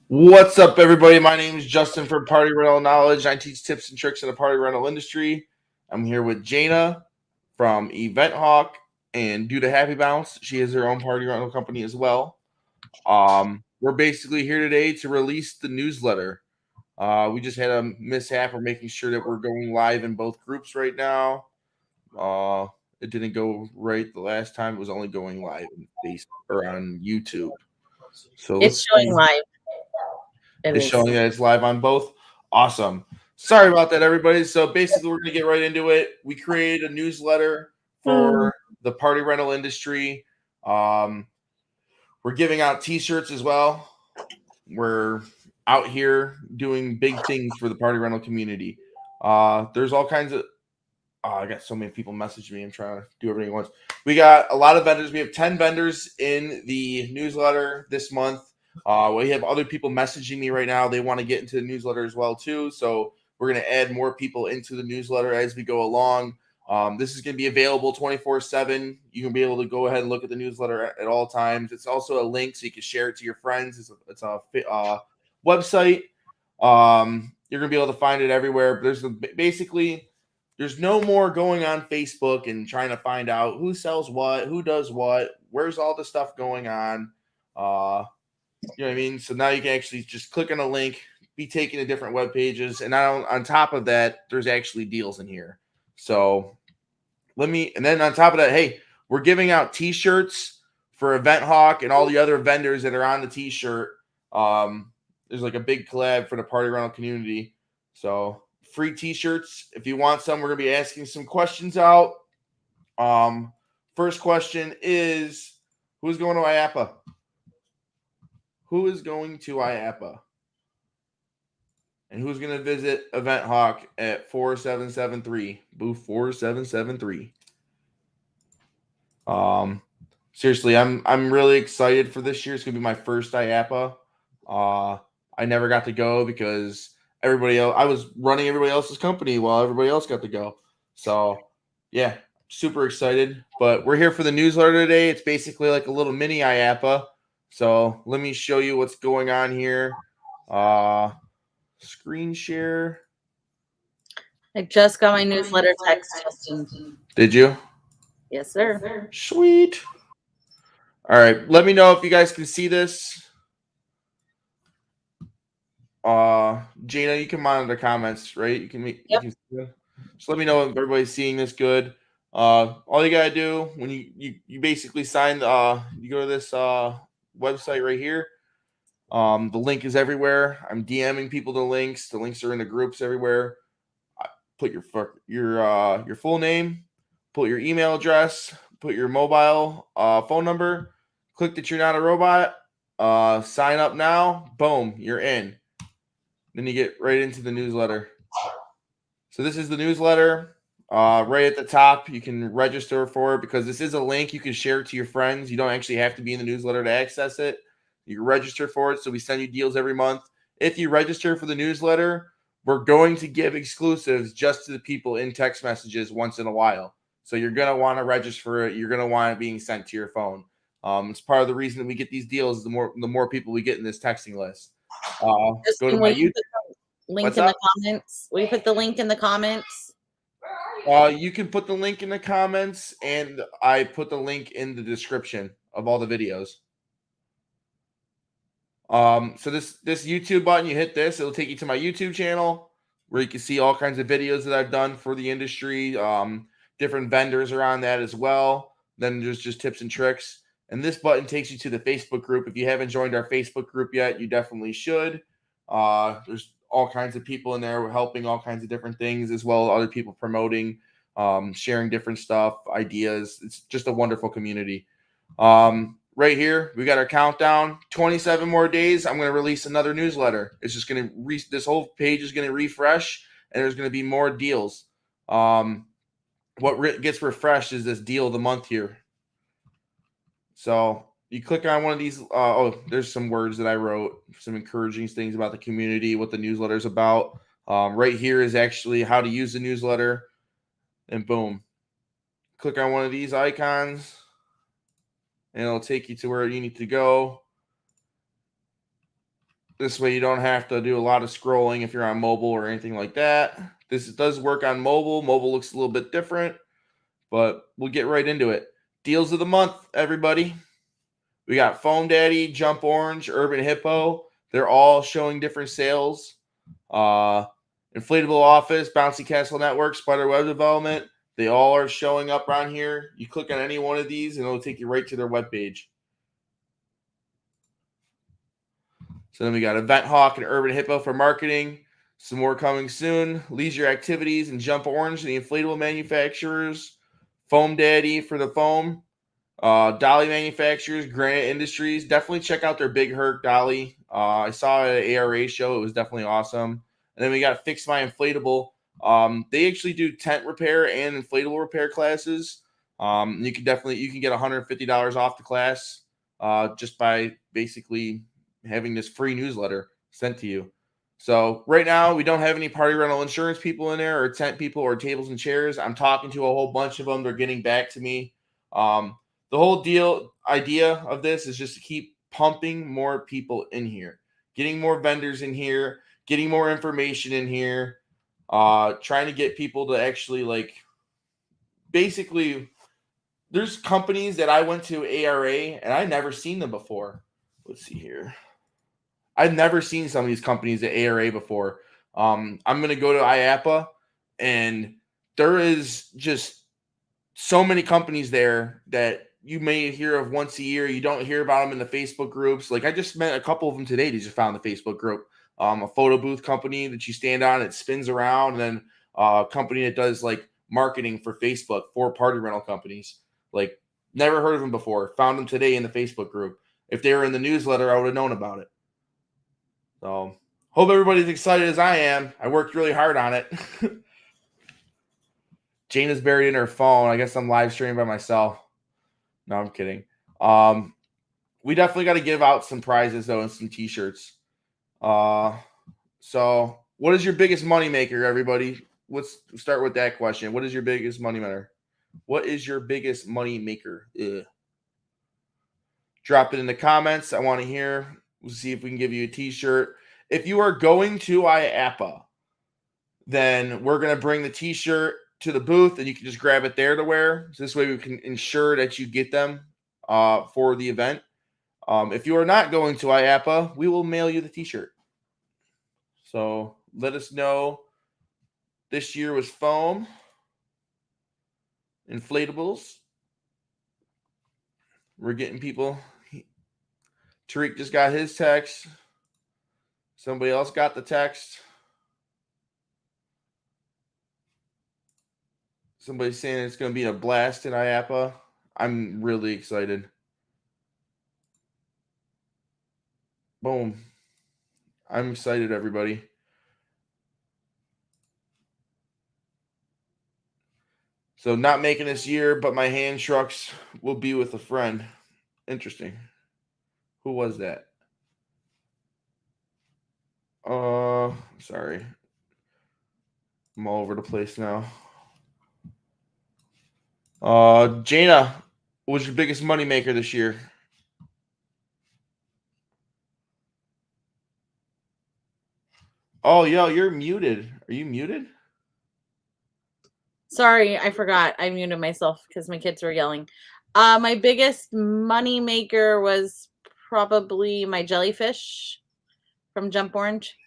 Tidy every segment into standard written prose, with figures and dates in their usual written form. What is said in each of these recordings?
What's up, everybody? My name is Justin from Party Rental Knowledge. I teach tips and tricks in the party rental industry. I'm here with Jana from Event Hawk and Due to Happy Bounce. She has her own party rental company as well. We're basically here today to release the newsletter. We just had a mishap. We're making sure that we're going live in both groups right now. It didn't go right the last time. It was only going live on Facebook or on YouTube. So It's showing live. It's showing that it's live on both. Awesome. Sorry about that, everybody. So basically, we're going to get right into it. We created a newsletter for the party rental industry. We're giving out T-shirts as well. We're out here doing big things for the party rental community. There's all kinds of. I got so many people message me. I'm trying to do everything at once. We got a lot of vendors. We have 10 vendors in the newsletter this month. We have other people messaging me right now. They want to get into the newsletter as well, too. So we're going to add more people into the newsletter as we go along. This is going to be available 24/7. You can be able to go ahead and look at the newsletter at all times. It's also a link so you can share it to your friends. It's a website. You're going to be able to find it everywhere. There's no more going on Facebook and trying to find out who sells what, who does what, where's all the stuff going on. You know what I mean? So now you can actually just click on a link, be taken to different web pages, and on top of that, there's actually deals in here. So and then on top of that, hey, we're giving out T-shirts for Event Hawk and all the other vendors that are on the T-shirt. There's like a big collab for the party rental community. So free T-shirts. If you want some, we're going to be asking some questions out. First question is, who's going to IAPA? Who is going to IAPA? And who's going to visit Event Hawk at 4773, booth 4773? Seriously, I'm really excited for this year. It's going to be my first IAPA. I never got to go because everybody else, I was running everybody else's company while everybody else got to go. So, yeah, super excited. But we're here for the newsletter today. It's basically like a little mini IAPA. So let me show you what's going on here. Screen share. I just got my newsletter text, Justin. Did you? Yes, sir. Sweet. All right. Let me know if you guys can see this. Jana, you can monitor comments, right? You can make. Yep. You can, just let me know if everybody's seeing this good. All you gotta do when you basically sign, you go to this website right here. The link is everywhere. I'm DMing people the links. The links are in the groups everywhere. Put your full name, put your email address, put your mobile phone number. Click that you're not a robot. Sign up now. Boom, you're in. Then you get right into the newsletter. So this is the newsletter. Right at the top, you can register for it because this is a link. You can share it to your friends. You don't actually have to be in the newsletter to access it. You can register for it. So we send you deals every month. If you register for the newsletter, we're going to give exclusives just to the people in text messages once in a while. So you're going to want to register for it. You're going to want it being sent to your phone. It's part of the reason that we get these deals. The more people we get in this texting list. Go to my YouTube. Link in the comments. Will you put the link in the comments? You can put the link in the comments, and I put the link in the description of all the videos. So this YouTube button, you hit this, it'll take you to my YouTube channel where you can see all kinds of videos that I've done for the industry. Different vendors are on that as well. Then there's just tips and tricks. And this button takes you to the Facebook group. If you haven't joined our Facebook group yet, you definitely should. There's all kinds of people in there helping all kinds of different things, as well as other people promoting, sharing different stuff, ideas. It's just a wonderful community. Right here, we got our countdown. 27 more days. I'm going to release another newsletter. It's just going to this whole page is going to refresh, and there's going to be more deals. What gets refreshed is this deal of the month here. So you click on one of these. There's some words that I wrote, some encouraging things about the community, what the newsletter is about. Right here is actually how to use the newsletter, and boom, click on one of these icons, and it'll take you to where you need to go. This way you don't have to do a lot of scrolling if you're on mobile or anything like that. This does work on mobile. Mobile looks a little bit different, but we'll get right into it. Deals of the month, everybody. We got Foam Daddy, Jump Orange, Urban Hippo. They're all showing different sales. Inflatable Office, Bouncy Castle Network, Spider Web Development. They all are showing up around here. You click on any one of these and it'll take you right to their webpage. So then we got Event Hawk and Urban Hippo for marketing. Some more coming soon. Leisure Activities and Jump Orange, the inflatable manufacturers. Foam Daddy for the foam. Dolly Manufacturers, Granite Industries. Definitely check out their Big Herc Dolly. I saw it at an ARA show. It was definitely awesome. And then we got Fix My Inflatable. They actually do tent repair and inflatable repair classes. You can get $150 off the class just by basically having this free newsletter sent to you. So right now we don't have any party rental insurance people in there or tent people or tables and chairs. I'm talking to a whole bunch of them. They're getting back to me. The whole idea of this is just to keep pumping more people in here, getting more vendors in here, getting more information in here, trying to get people to actually basically there's companies that I went to ARA and I never seen them before. Let's see here. I've never seen some of these companies at ARA before. I'm going to go to IAPA and there is just so many companies there that you may hear of once a year. You don't hear about them in the Facebook groups. Like I just met a couple of them today. They just found the Facebook group. A photo booth company that you stand on, it spins around, and then a company that does like marketing for Facebook for party rental companies. Like never heard of them before. Found them today in the Facebook group. If they were in the newsletter, I would have known about it. So hope everybody's excited as I am. I worked really hard on it. Jane is buried in her phone. I guess I'm live streaming by myself. No, I'm kidding. We definitely got to give out some prizes though and some t-shirts. So what is your biggest money maker, everybody? Let's start with that question. What is your biggest money maker? What is your biggest money maker? Drop it in the comments. I want to hear. We'll see if we can give you a t-shirt. If you are going to IAPA, then we're going to bring the t-shirt to the booth and you can just grab it there to wear. So this way we can ensure that you get them for the event. If you are not going to IAPA, we will mail you the t-shirt. So let us know. This year was foam, inflatables. We're getting people. Tariq just got his text. Somebody else got the text. Somebody's saying it's going to be a blast in IAPA. I'm really excited. Boom. I'm excited, everybody. So not making this year, but my hand trucks will be with a friend. Interesting. Who was that? Sorry. I'm all over the place now. Jana, what was your biggest money maker this year? Oh, yo, you're muted. Are you muted? Sorry, I forgot. I muted myself because my kids were yelling. My biggest money maker was probably my jellyfish from Jump Orange.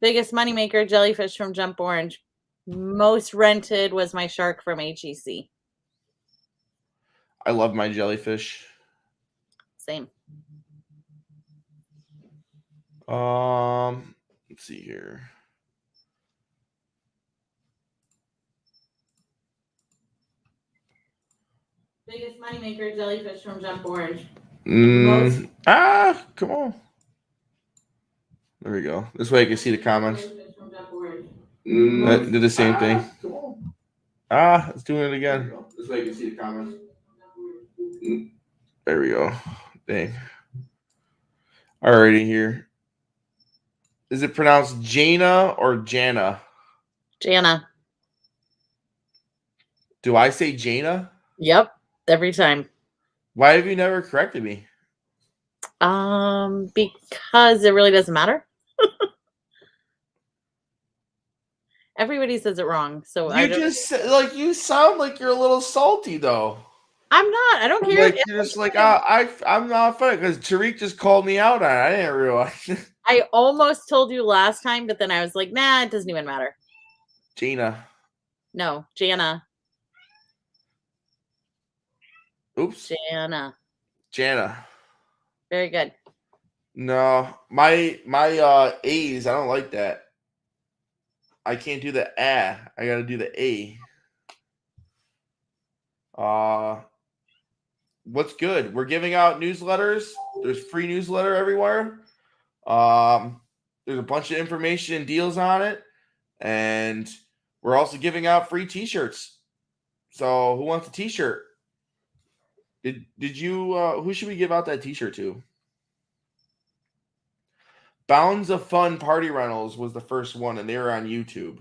Biggest money maker, jellyfish from Jump Orange. Most rented was my shark from HEC. I love my jellyfish. Same. Let's see here. Biggest money maker, jellyfish from Jump Orange. Come on. There we go. This way I can see the comments. Did the same thing. Let's do it again. This way you can see the comments. There we go. Dang. Alrighty here. Is it pronounced Jana or Jana? Jana. Do I say Jana? Yep. Every time. Why have you never corrected me? Because it really doesn't matter. Everybody says it wrong, so You just you sound like you're a little salty though. I'm not. I don't care. Like you're just like I'm not funny because Tariq just called me out on it. I didn't realize. I almost told you last time, but then I was like, nah, it doesn't even matter. Gina. No, Jana. Oops. Jana. Very good. No, my A's. I don't like that. I can't do the I got to do the A. What's good? We're giving out newsletters. There's free newsletter everywhere. There's a bunch of information and deals on it, and we're also giving out free T-shirts. So, who wants a T-shirt? Did you? Who should we give out that T-shirt to? Bounds of Fun Party Rentals was the first one, and they were on YouTube.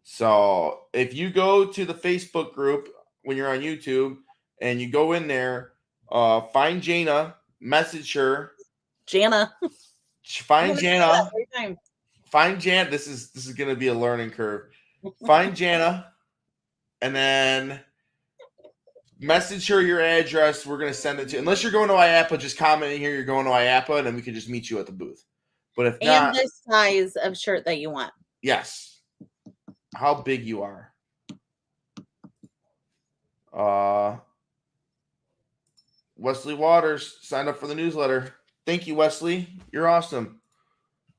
So, if you go to the Facebook group when you're on YouTube and you go in there, find Jana, message her. Jana. Find Jana. Find Jana. This is going to be a learning curve. Find Jana, and then message her your address. We're going to send it to. Unless you're going to IAPA, just comment in here you're going to IAPA, and then we can just meet you at the booth. But if not, and the size of shirt that you want. Yes. How big you are. Wesley Waters signed up for the newsletter. Thank you, Wesley. You're awesome.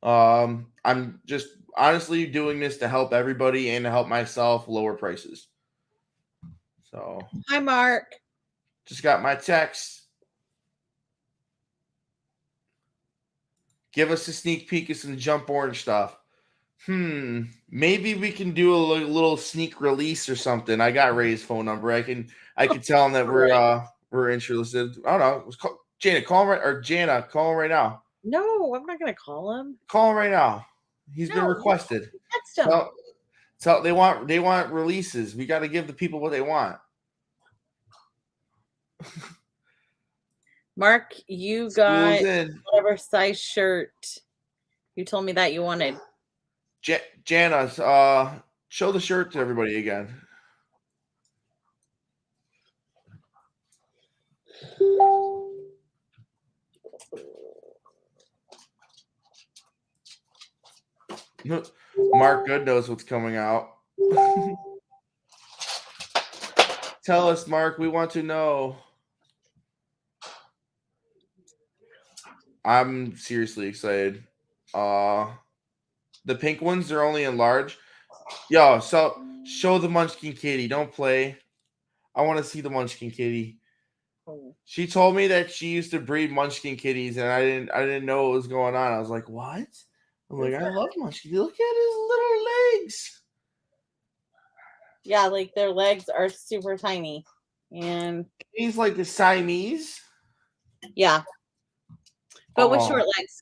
I'm just honestly doing this to help everybody and to help myself lower prices. So hi, Mark. Just got my text. Give us a sneak peek of some Jump Orange stuff. Maybe we can do a little sneak release or something. I got Ray's phone number. I can tell him that we're interested. I don't know. Jana, call him Jana, call him right now. No, I'm not gonna call him. Call him right now. He's been requested. Text him. Tell they want releases. We got to give the people what they want. Mark, you got whatever size shirt you told me that you wanted. Jana, show the shirt to everybody again. Mark Good knows what's coming out. Tell us, Mark. We want to know. I'm seriously excited. The pink ones are only in large. Yo, so show the Munchkin Kitty. Don't play. I want to see the Munchkin Kitty. She told me that she used to breed Munchkin kitties, and I didn't know what was going on. I was like, what? I'm like, I love Munchkin. Look at his little legs. Yeah, like their legs are super tiny. And he's like the Siamese. Yeah. But with short legs.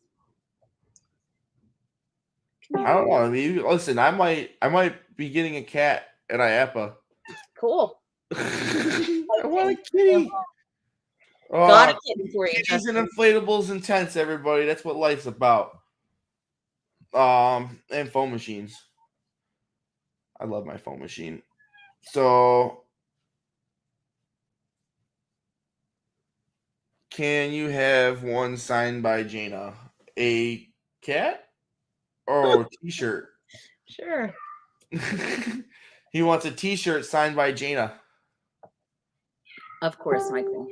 I don't know. I mean, listen, I might be getting a cat at IAPA. Cool. I want a kitty. Got a kitten for you. Kitties and inflatables and tents, everybody. That's what life's about. And foam machines. I love my foam machine. So, can you have one signed by Jana? A cat or a T-shirt? Sure. He wants a T-shirt signed by Jana. Of course, Michael.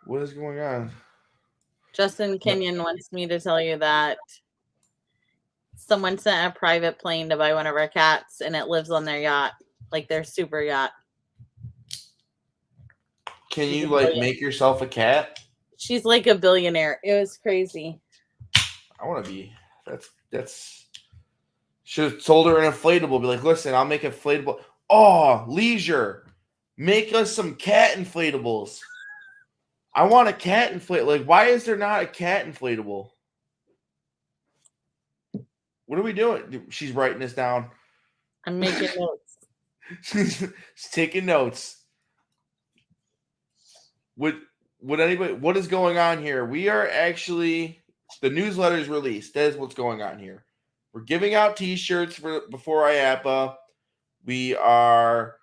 What is going on? Justin Kenyon wants me to tell you that someone sent a private plane to buy one of our cats, and it lives on their yacht, like their super yacht. Can you make yourself a cat? She's like a billionaire. It was crazy. I want to be. That's. Should have told her an inflatable. Be like, listen, I'll make inflatable. Oh, leisure. Make us some cat inflatables. I want a cat inflatable. Like, why is there not a cat inflatable? What are we doing? She's writing this down. I'm making notes. She's taking notes. What is going on here? We are actually, the newsletter is released. That is what's going on here. We're giving out t-shirts before IAPA. We are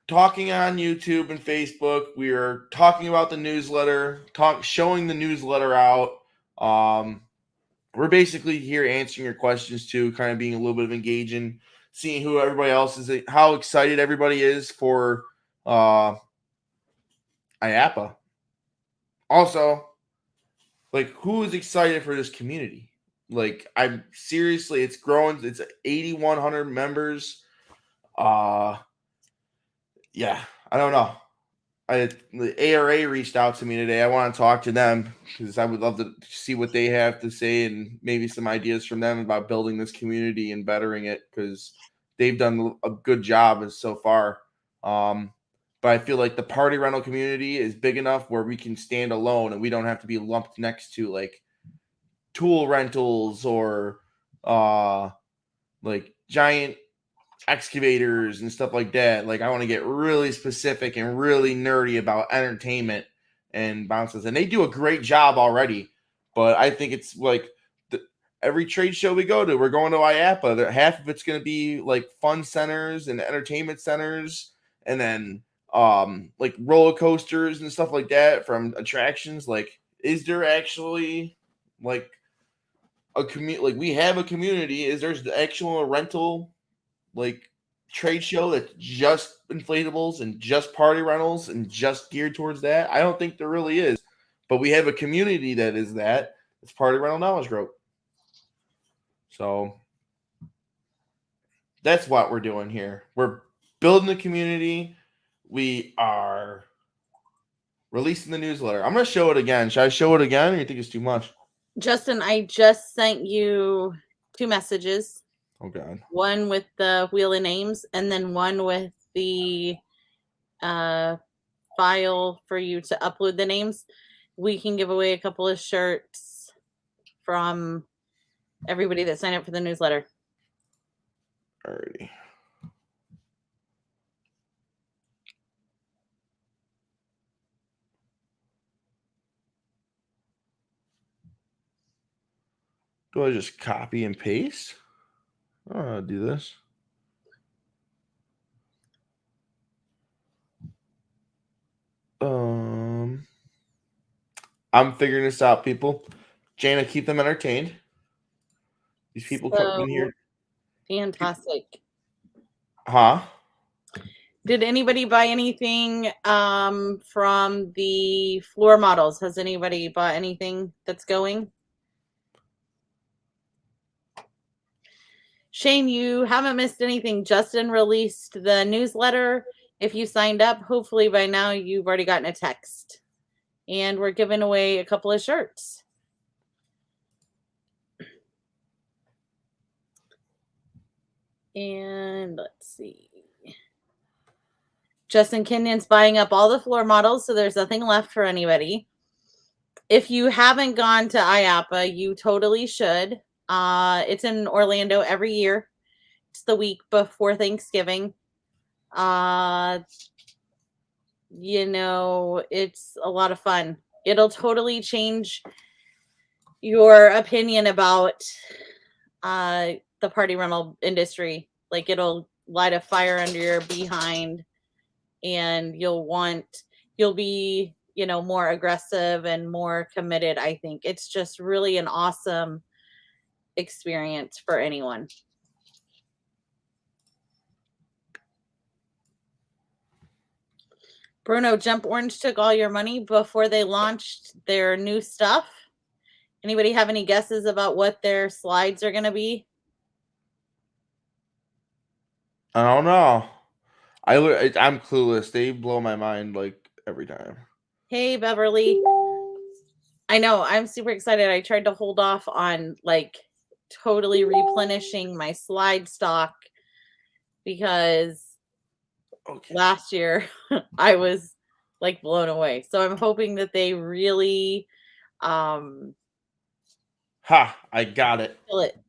talking on YouTube and Facebook. We are talking about the newsletter, showing the newsletter out. We're basically here answering your questions too, kind of being a little bit of engaging, seeing who everybody else is, how excited everybody is for IAPA. Also, like, who is excited for this community? Like, I'm seriously, it's growing. It's 8,100 members. Yeah, I don't know. The ARA reached out to me today. I want to talk to them because I would love to see what they have to say and maybe some ideas from them about building this community and bettering it, because they've done a good job so far. But I feel like the party rental community is big enough where we can stand alone and we don't have to be lumped next to like tool rentals or like giant excavators and stuff like that. Like, I want to get really specific and really nerdy about entertainment and bounces, and they do a great job already. But I think it's like every trade show we go to, we're going to IAPA. Half of it's going to be like fun centers and entertainment centers, and then like roller coasters and stuff like that from attractions. Like, is there actually like a community? Like, we have a community. Is there's the actual rental like trade show that's just inflatables and just party rentals and just geared towards that? I don't think there really is, but we have a community that is that. It's Party Rental Knowledge Group. So that's what we're doing here. We're building the community. We are releasing the newsletter. I'm going to show it again. Should I show it again, or you think it's too much? Justin, I just sent you 2 messages. Oh, God. One with the wheel of names, and then one with the file for you to upload the names. We can give away a couple of shirts from everybody that signed up for the newsletter. Alrighty. Do I just copy and paste? I'll do this. I'm figuring this out, people. Jana, keep them entertained. These people come in here. Fantastic. Huh? Did anybody buy anything from the floor models? Has anybody bought anything that's going? Shane, you haven't missed anything. Justin released the newsletter. If you signed up, hopefully by now you've already gotten a text. And we're giving away a couple of shirts. And let's see. Justin Kenyon's buying up all the floor models, so there's nothing left for anybody. If you haven't gone to IAPA, you totally should. It's in Orlando every year. It's the week before Thanksgiving. You know, it's a lot of fun. It'll totally change your opinion about the party rental industry. Like, it'll light a fire under your behind, and you'll be, you know, more aggressive and more committed. I think it's just really an awesome experience for anyone. Bruno, Jump Orange took all your money before they launched their new stuff. Anybody have any guesses about what their slides are going to be? I don't know. I'm clueless. They blow my mind like every time. Hey, Beverly. I know. I'm super excited. I tried to hold off on like totally replenishing my slide stock because last year I was like blown away. So I'm hoping that they really I got it. Kill it.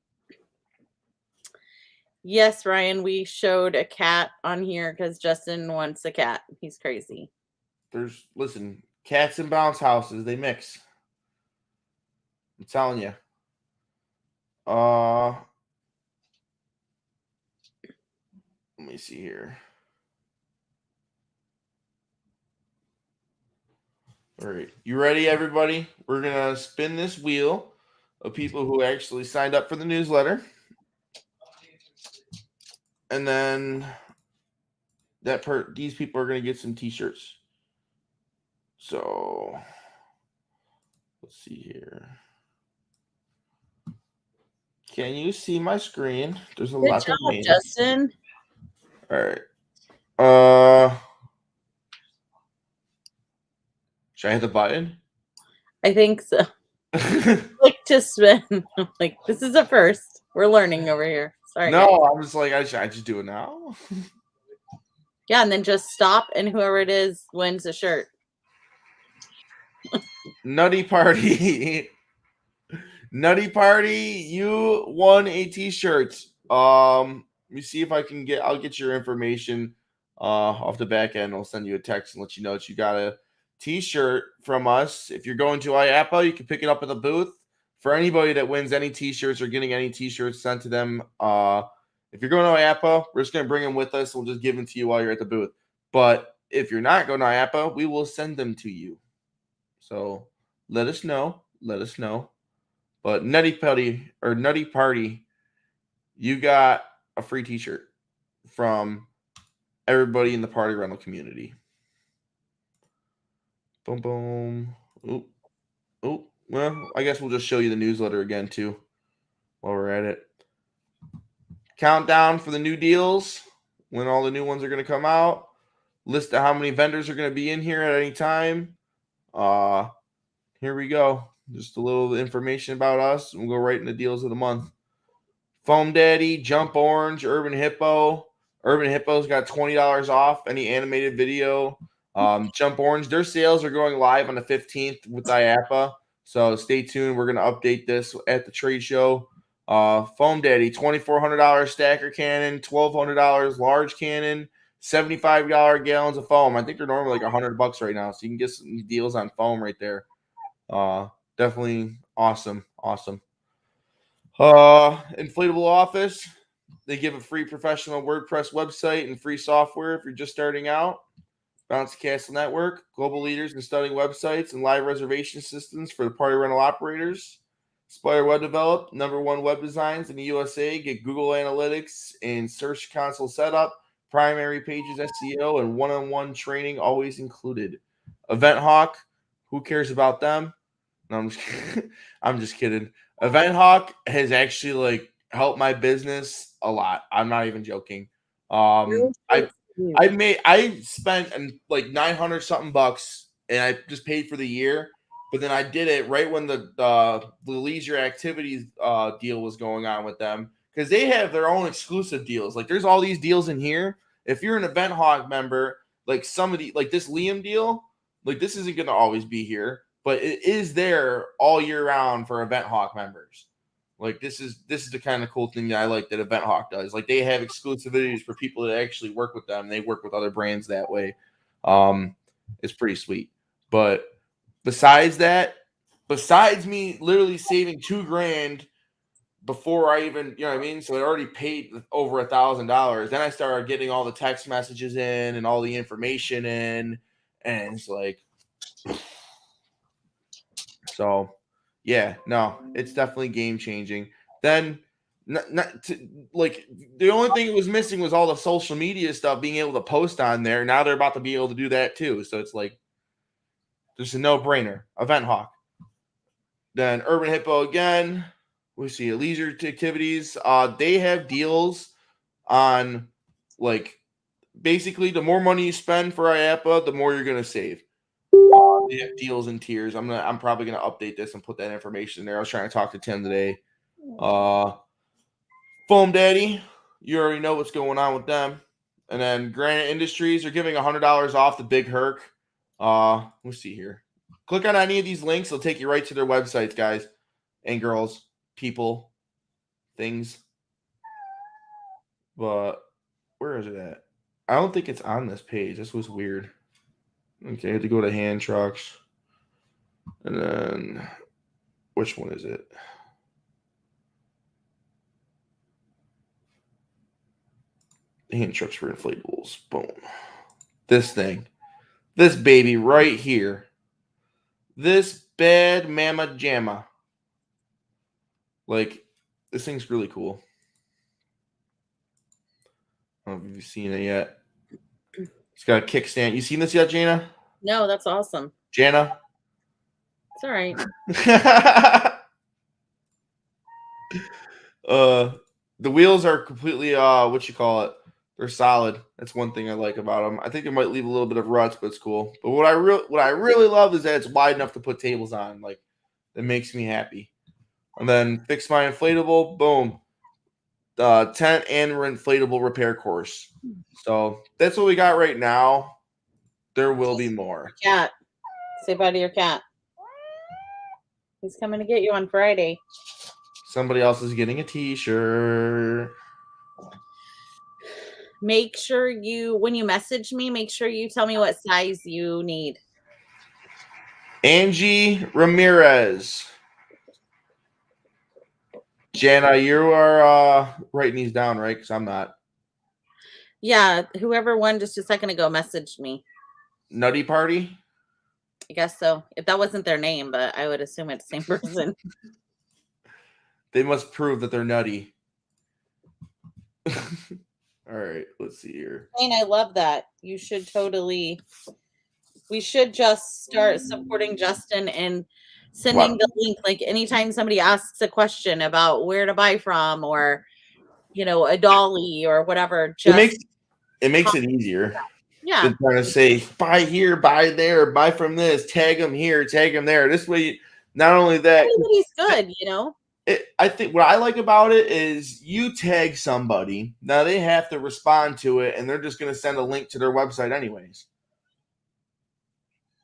Yes, Ryan, we showed a cat on here because Justin wants a cat. He's crazy. Listen, cats and bounce houses, they mix. I'm telling you. Let me see here. All right. You ready, everybody? We're going to spin this wheel of people who actually signed up for the newsletter. And then these people are going to get some t-shirts. So let's see here. Can you see my screen? There's a Good lot job, of names. Justin. All right. Should I hit the button? I think so. Click to spin. Like, this is a first. We're learning over here. Sorry. No, guys. I'm just like, I just do it now. Yeah, and then just stop, and whoever it is wins a shirt. Nutty Party. Nutty Party, you won a t-shirt. Let me see if I'll get your information off the back end. I'll send you a text and let you know that you got a t-shirt from us. If you're going to IAPA, you can pick it up at the booth. For anybody that wins any t-shirts or getting any t-shirts sent to them, if you're going to IAPA, we're just going to bring them with us. We'll just give them to you while you're at the booth. But if you're not going to IAPA, we will send them to you. So let us know. Let us know. But Nutty Party, you got a free t-shirt from everybody in the Party Rental community. Boom, boom. Oh, well, I guess we'll just show you the newsletter again, too, while we're at it. Countdown for the new deals, when all the new ones are going to come out. List of how many vendors are going to be in here at any time. Here we go. Just a little information about us. We'll go right into deals of the month. Foam Daddy, Jump Orange, Urban Hippo. Urban Hippo's got $20 off any animated video. Jump Orange, their sales are going live on the 15th with IAPA. So stay tuned. We're going to update this at the trade show. Foam Daddy, $2,400 stacker cannon, $1,200 large cannon, $75 gallons of foam. I think they're normally like $100 right now. So you can get some deals on foam right there. Definitely awesome. Inflatable office. They give a free professional WordPress website and free software if you're just starting out. Bouncy Castle Network, global leaders in studying websites and live reservation systems for the party rental operators. Spire Web Develop, #1 web designs in the USA. Get Google Analytics and Search Console setup, primary pages SEO, and one-on-one training always included. Event Hawk, who cares about them? No, I'm just kidding. Event Hawk has actually like helped my business a lot. I'm not even joking. I spent like 900 something bucks and I just paid for the year, but then I did it right when the leisure activities deal was going on with them because they have their own exclusive deals. Like there's all these deals in here. If you're an Event Hawk member, like like this Liam deal, like this isn't going to always be here, but it is there all year round for Event Hawk members. Like this is the kind of cool thing that I like that Event Hawk does. Like they have exclusivities for people that actually work with them. They work with other brands that way. It's pretty sweet. But besides me literally saving $2,000 before I even, you know what I mean? So I already paid over $1,000. Then I started getting all the text messages in and all the information in, and it's like, so yeah, no, it's definitely game changing. Then, like the only thing it was missing was all the social media stuff, being able to post on there. Now they're about to be able to do that too. So it's like, there's a no brainer. Event Hawk. Then Urban Hippo again. We see leisure activities. They have deals on like basically the more money you spend for IAPA, the more you're gonna save. They have deals and tiers. I'm probably gonna update this and put that information there. I was trying to talk to Tim today. Foam Daddy, you already know what's going on with them. And then Granite Industries are giving $100 off the Big Herc. Let's see here. Click on any of these links; it'll take you right to their websites, guys and girls, people, things. But where is it at? I don't think it's on this page. This was weird. Okay, I had to go to hand trucks. And then, which one is it? Hand trucks for inflatables. Boom. This thing. This baby right here. This bad mama jamma. Like, this thing's really cool. I don't know if you've seen it yet. It's got a kickstand. You seen this yet, Jana? No, that's awesome. Jana? It's all right. The wheels are completely what you call it? They're solid. That's one thing I like about them. I think it might leave a little bit of ruts, but it's cool. But what I really love is that it's wide enough to put tables on. Like, that makes me happy. And then fix my inflatable. Boom. Tent and inflatable repair course. So that's what we got right now. There will be more. Cat. Say bye to your cat. He's coming to get you on Friday. Somebody else is getting a t-shirt. Make sure when you message me, make sure you tell me what size you need. Angie Ramirez. Jana, you are writing these down, right? Because I'm not. Yeah, whoever won just a second ago messaged me. Nutty Party? I guess so. If that wasn't their name, but I would assume it's the same person. They must prove that they're nutty. All right, let's see here. And I love that. We should just start supporting Justin and sending the link. Like, anytime somebody asks a question about where to buy from, or, a dolly or whatever, just it makes it easier. Yeah. Than trying to say, buy here, buy there, buy from this, tag them here, tag them there. This way, not only that, everybody's good, I think what I like about it is you tag somebody. Now they have to respond to it, and they're just going to send a link to their website anyways.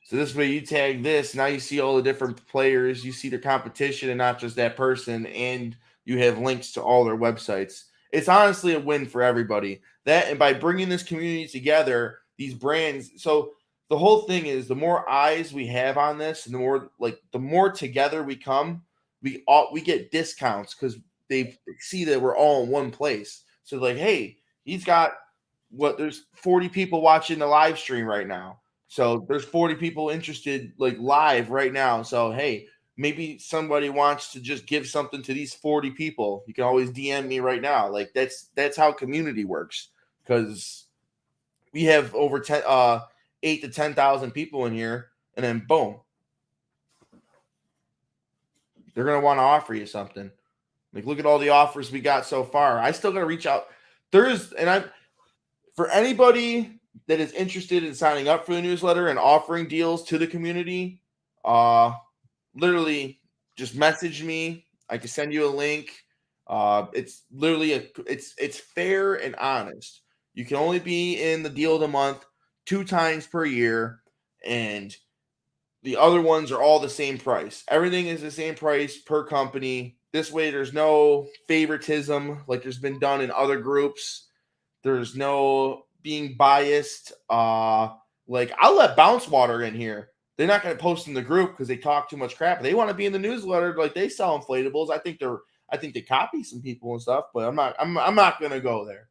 So this way you tag this. Now you see all the different players. You see their competition and not just that person, and you have links to all their websites. It's honestly a win for everybody. That, and by bringing this community together, these brands. So the whole thing is, the more eyes we have on this, and the more together we come, we get discounts because they see that we're all in one place. So like, hey, there's 40 people watching the live stream right now. So there's 40 people interested like live right now. So hey, maybe somebody wants to just give something to these 40 people. You can always DM me right now. Like that's how community works, because we have over 8 to 10,000 people in here, and then boom, they're going to want to offer you something. Like, look at all the offers we got so far. I still got to reach out. For anybody that is interested in signing up for the newsletter and offering deals to the community, literally just message me. I can send you a link. It's literally it's fair and honest. You can only be in the deal of the month 2 times per year, and the other ones are all the same price. Everything is the same price per company. This way, there's no favoritism like there's been done in other groups. There's no being biased. Like, I'll let Bounce Water in here. They're not going to post in the group because they talk too much crap. They want to be in the newsletter. Like, they sell inflatables. I think they copy some people and stuff, but I'm not going to go there.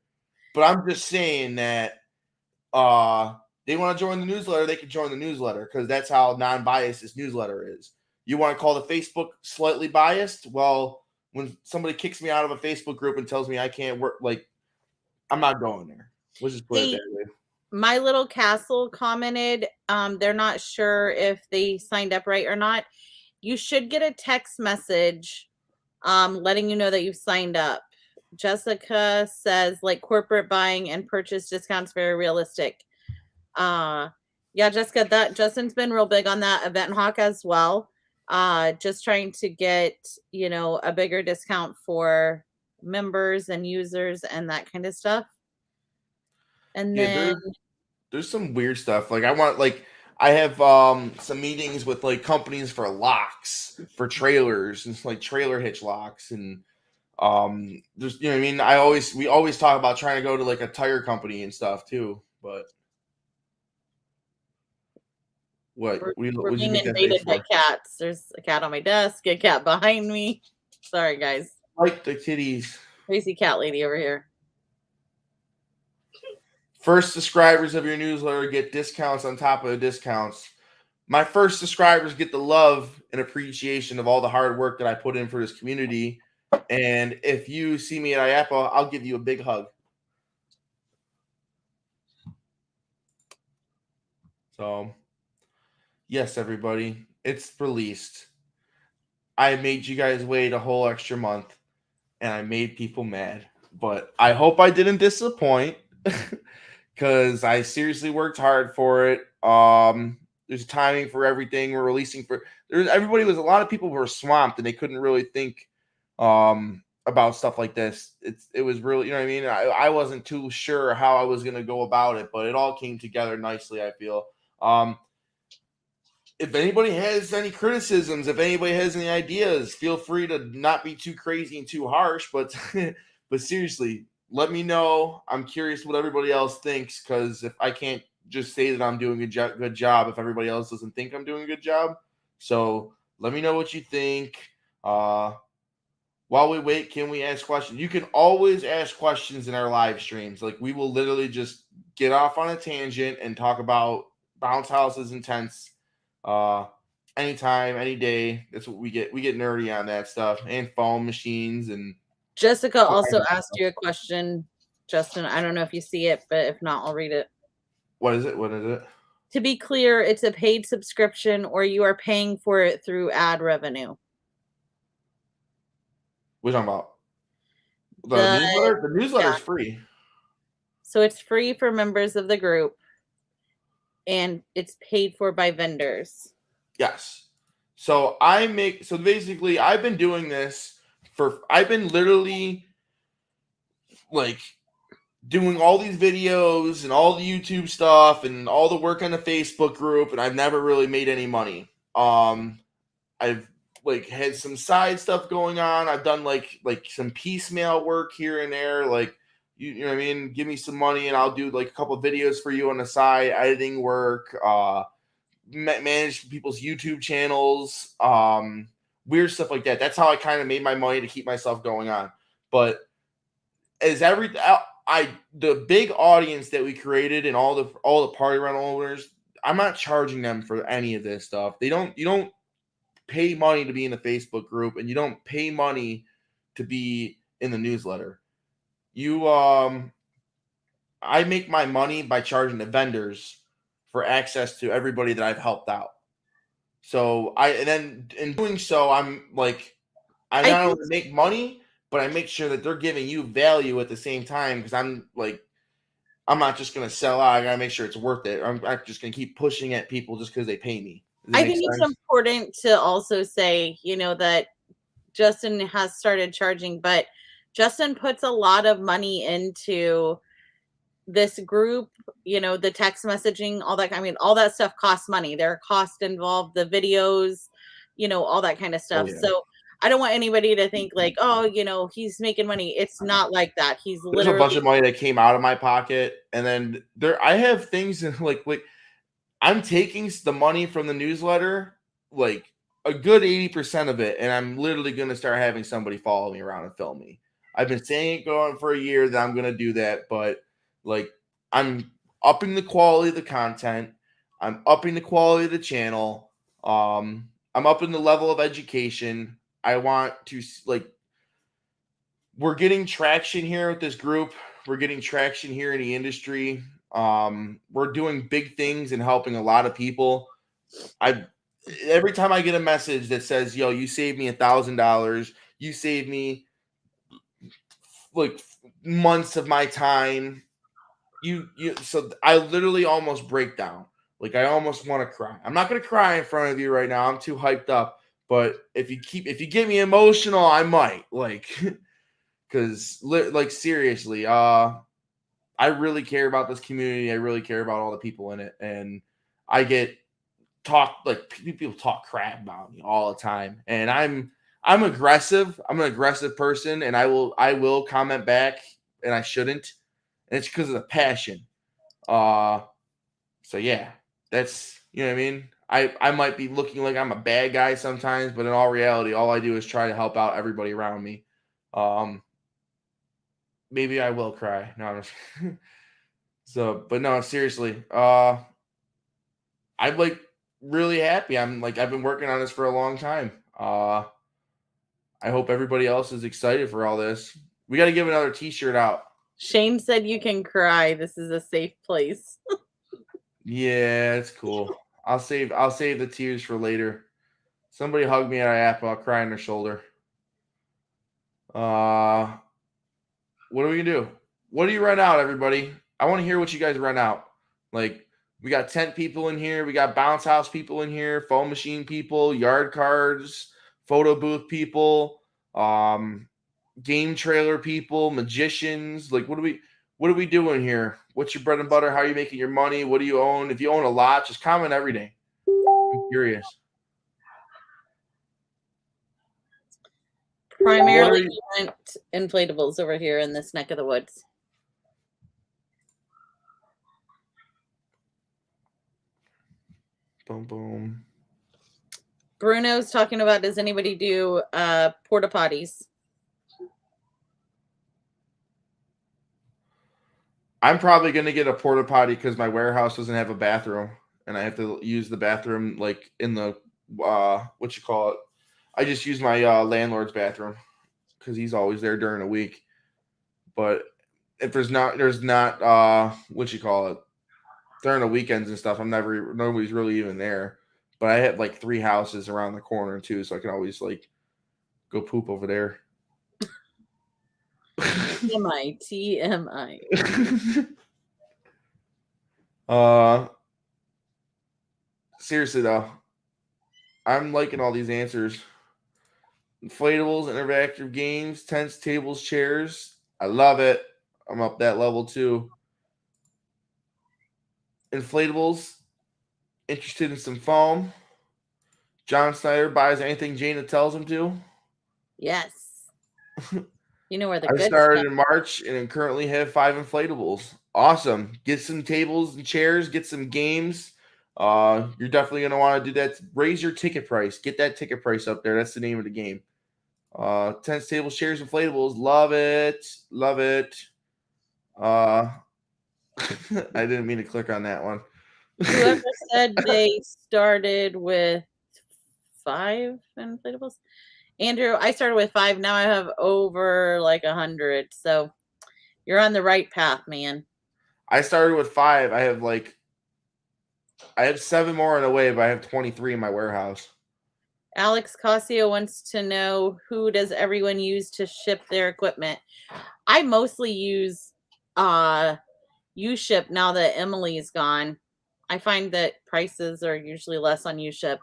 But I'm just saying that they want to join the newsletter, they can join the newsletter, because that's how non-biased this newsletter is. You want to call the Facebook slightly biased? Well, when somebody kicks me out of a Facebook group and tells me I can't work, like, I'm not going there. Let's just put it that way. My Little Castle commented, they're not sure if they signed up right or not. You should get a text message letting you know that you've signed up. Jessica says, like, corporate buying and purchase discounts very realistic. Yeah, Jessica, Justin's been real big on that. Event Hawk as well. Just trying to get, a bigger discount for members and users and that kind of stuff. And then there's some weird stuff. Like, I have some meetings with like companies for locks for trailers, and it's like trailer hitch locks, and There's, you know what I mean? We always talk about trying to go to like a tire company and stuff too, but We're what'd you being make that face invaded by for? cats. There's a cat on my desk, a cat behind me. Sorry, guys. Like the kitties. Crazy cat lady over here. First subscribers of your newsletter get discounts on top of the discounts. My first subscribers get the love and appreciation of all the hard work that I put in for this community. And if you see me at IAPA, I'll give you a big hug. So, yes, everybody, it's released. I made you guys wait a whole extra month, and I made people mad. But I hope I didn't disappoint, because I seriously worked hard for it. There's timing for everything. We're releasing for everybody was a lot of people were swamped and they couldn't really think about stuff like this. It was really, you know what I mean? I wasn't too sure how I was gonna go about it, but it all came together nicely, I feel. If anybody has any criticisms, if anybody has any ideas, feel free to not be too crazy and too harsh, but but seriously, let me know. I'm curious what everybody else thinks, because if I can't just say that I'm doing a good job if everybody else doesn't think I'm doing a good job. So let me know what you think. While we wait, can we ask questions? You can always ask questions in our live streams. Like, we will literally just get off on a tangent and talk about bounce houses and tents anytime, any day. That's what we get. We get nerdy on that stuff, and foam machines. And Jessica also asked you a question, Justin. I don't know if you see it, but if not, I'll read it. What is it? What is it? To be clear, it's a paid subscription, or you are paying for it through ad revenue. What are you talking about? The newsletter? The newsletter is free. So it's free for members of the group, and it's paid for by vendors. Yes. So basically I've been doing this I've been literally like doing all these videos and all the YouTube stuff and all the work on the Facebook group, and I've never really made any money. I've like had some side stuff going on. I've done like some piecemeal work here and there. Like, you know what I mean? Give me some money and I'll do like a couple of videos for you on the side, editing work, manage people's YouTube channels, weird stuff like that. That's how I kind of made my money to keep myself going on. But as the big audience that we created and all the party rental owners, I'm not charging them for any of this stuff. You don't pay money to be in the Facebook group, and you don't pay money to be in the newsletter. I make my money by charging the vendors for access to everybody that I've helped out. So and then in doing so, I'm like, I not only make money, but I make sure that they're giving you value at the same time, because I'm not just going to sell out. I got to make sure it's worth it. I'm just going to keep pushing at people just because they pay me. I think it's important to also say, that Justin has started charging, but Justin puts a lot of money into this group, the text messaging, all that. I mean, all that stuff costs money. There are costs involved, the videos, all that kind of stuff. Oh, yeah. So I don't want anybody to think like, oh, he's making money. It's not like that. There's a bunch of money that came out of my pocket. And then I have things like I'm taking the money from the newsletter, like a good 80% of it, and I'm literally going to start having somebody follow me around and film me. I've been saying it going for a year that I'm going to do that, but like, I'm upping the quality of the content. I'm upping the quality of the channel. I'm upping the level of education. I want to, we're getting traction here with this group. We're getting traction here in the industry. We're doing big things and helping a lot of people. Every time I get a message that says, yo, you saved me $1,000, you saved me like months of my time. So I literally almost break down. Like, I almost want to cry. I'm not going to cry in front of you right now. I'm too hyped up. But if you get me emotional, I might, because seriously, I really care about this community. I really care about all the people in it. And I get people talk crap about me all the time. And I'm aggressive. I'm an aggressive person, and I will comment back, and I shouldn't. And it's because of the passion. So yeah, that's, you know what I mean. I might be looking like I'm a bad guy sometimes, but in all reality, all I do is try to help out everybody around me. Maybe I will cry. No, so, but no, seriously. I'm like really happy. I'm like, I've been working on this for a long time. I hope everybody else is excited for all this. We got to give another T-shirt out. Shane said you can cry. This is a safe place. Yeah, it's cool. I'll save the tears for later. Somebody hug me at our app. I'll cry on their shoulder. What are we gonna do? What do you rent out, everybody? I want to hear what you guys rent out. Like, we got tent people in here. We got bounce house people in here. Foam machine people. Yard cards. Photo booth people. Game trailer people. Magicians. Like, what are we doing here? What's your bread and butter? How are you making your money? What do you own? If you own a lot, just comment everything. I'm curious. Primarily rent inflatables over here in this neck of the woods. Boom, boom. Bruno's talking about, does anybody do porta potties? I'm probably going to get a porta potty because my warehouse doesn't have a bathroom, and I have to use the bathroom like in the what you call it. I just use my landlord's bathroom because he's always there during the week. But if there's not what you call it, during the weekends and stuff, nobody's really even there. But I have like 3 houses around the corner too, so I can always like go poop over there. TMI. Seriously though, I'm liking all these answers. Inflatables, interactive games, tents, tables, chairs. I love it. I'm up that level too. Inflatables, interested in some foam. John Snyder buys anything Jana tells him to. Yes. You know where the I good started stuff. in March and currently have 5 inflatables. Awesome. Get some tables and chairs, get some games. You're definitely going to want to do that. Raise your ticket price. Get that ticket price up there. That's the name of the game. Tents, tables, chairs, inflatables. Love it. Love it. I didn't mean to click on that one. Whoever said they started with 5 inflatables? Andrew, I started with 5. Now I have over like 100. So you're on the right path, man. I started with 5. I have 7 more in a way, but I have 23 in my warehouse. Alex Casio wants to know, who does everyone use to ship their equipment? I mostly use U-Ship now that Emily's gone. I find that prices are usually less on U-Ship.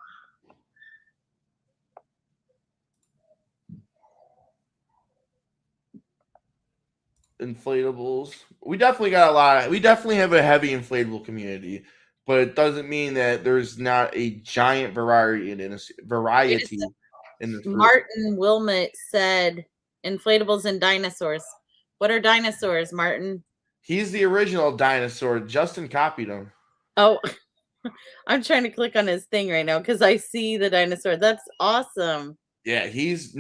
Inflatables. We definitely got a lot. We definitely have a heavy inflatable community, but it doesn't mean that there's not a giant variety in this group. Martin Wilmot said inflatables and dinosaurs. What are dinosaurs, Martin? He's the original dinosaur. Justin copied him. Oh, I'm trying to click on his thing right now because I see the dinosaur. That's awesome. Yeah, he is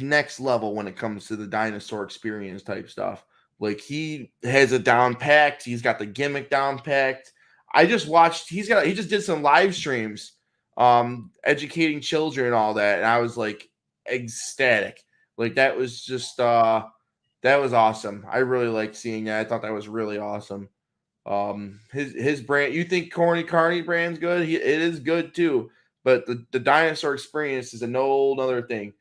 next level when it comes to the dinosaur experience type stuff. Like, he has it down packed. He's got the gimmick down packed. I just watched. He just did some live streams, educating children and all that, and I was like ecstatic. Like, that was just that was awesome. I really liked seeing that. I thought that was really awesome. His brand. You think Corny Carney brand's good? It is good too. But the dinosaur experience is an old other thing.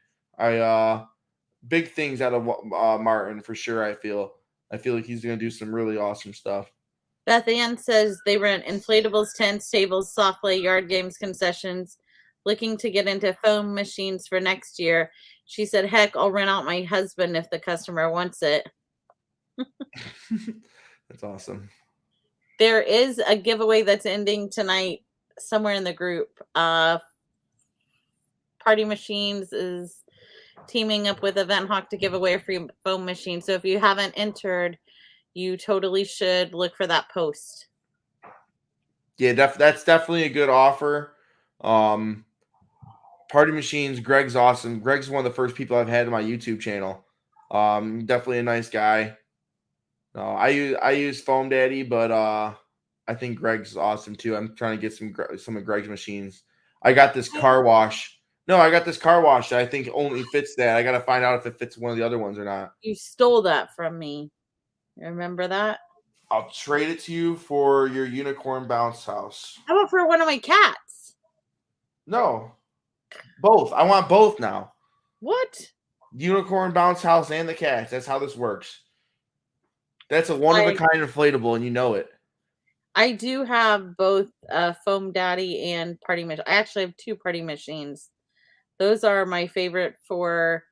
Big things out of Martin for sure. I feel like he's gonna do some really awesome stuff. Beth Ann says they rent inflatables, tents, tables, soft play, yard games, concessions. Looking to get into foam machines for next year. She said, "Heck, I'll rent out my husband if the customer wants it." That's awesome. There is a giveaway that's ending tonight somewhere in the group. Party Machines is teaming up with Event Hawk to give away a free foam machine. So if you haven't entered, you totally should look for that post. Yeah, that's definitely a good offer. Party Machines, Greg's awesome. Greg's one of the first people I've had on my YouTube channel. Definitely a nice guy. I use Foam Daddy, but I think Greg's awesome too. I'm trying to get some of Greg's machines. I got this car wash. No, I got this car wash that I think only fits that. I got to find out if it fits one of the other ones or not. You stole that from me. Remember that? I'll trade it to you for your unicorn bounce house. How about for one of my cats? No, both. I want both now. What? Unicorn bounce house and the cats. That's how this works. That's a one-of-a-kind inflatable, and you know it. I do have both Foam Daddy and Party Machine. I actually have 2 Party Machines. Those are my favorite for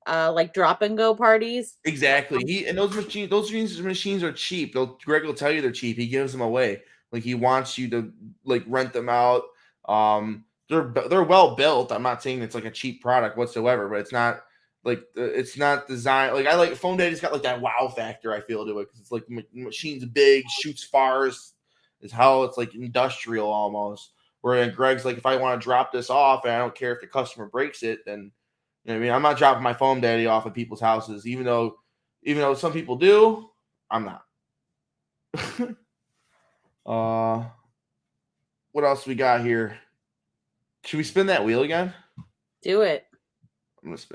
like drop and go parties. Exactly. Those machines are cheap. Greg will tell you they're cheap. He gives them away. Like he wants you to like rent them out. They're well built. I'm not saying it's like a cheap product whatsoever, but it's not like it's not designed like I like Foam Daddy's got like that wow factor. I feel to it because it's like machine's big, shoots far. Is how it's like industrial almost. Where Greg's like, if I want to drop this off and I don't care if the customer breaks it, then you know what I mean. I'm not dropping my Foam Daddy off at people's houses, even though some people do. I'm not. What else we got here? Should we spin that wheel again? Do it.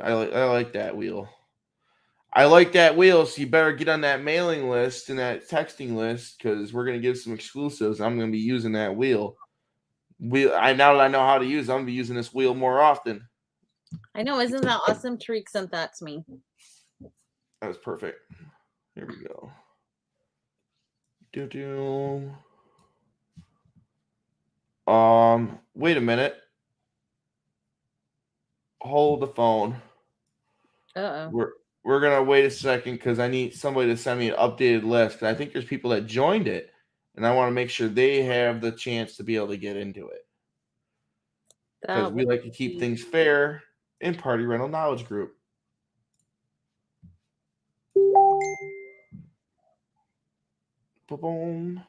I like that wheel. I like that wheel, so you better get on that mailing list and that texting list because we're gonna give some exclusives. I'm gonna be using that wheel. Now that I know how to use it, I'm gonna be using this wheel more often. I know, isn't that awesome? Tariq sent that to me. That was perfect. Here we go. Wait a minute. Hold the phone. We're gonna wait a second because I need somebody to send me an updated list. I think there's people that joined it, and I want to make sure they have the chance to be able to get into it. Because we like to keep things fair in Party Rental Knowledge Group. Boom.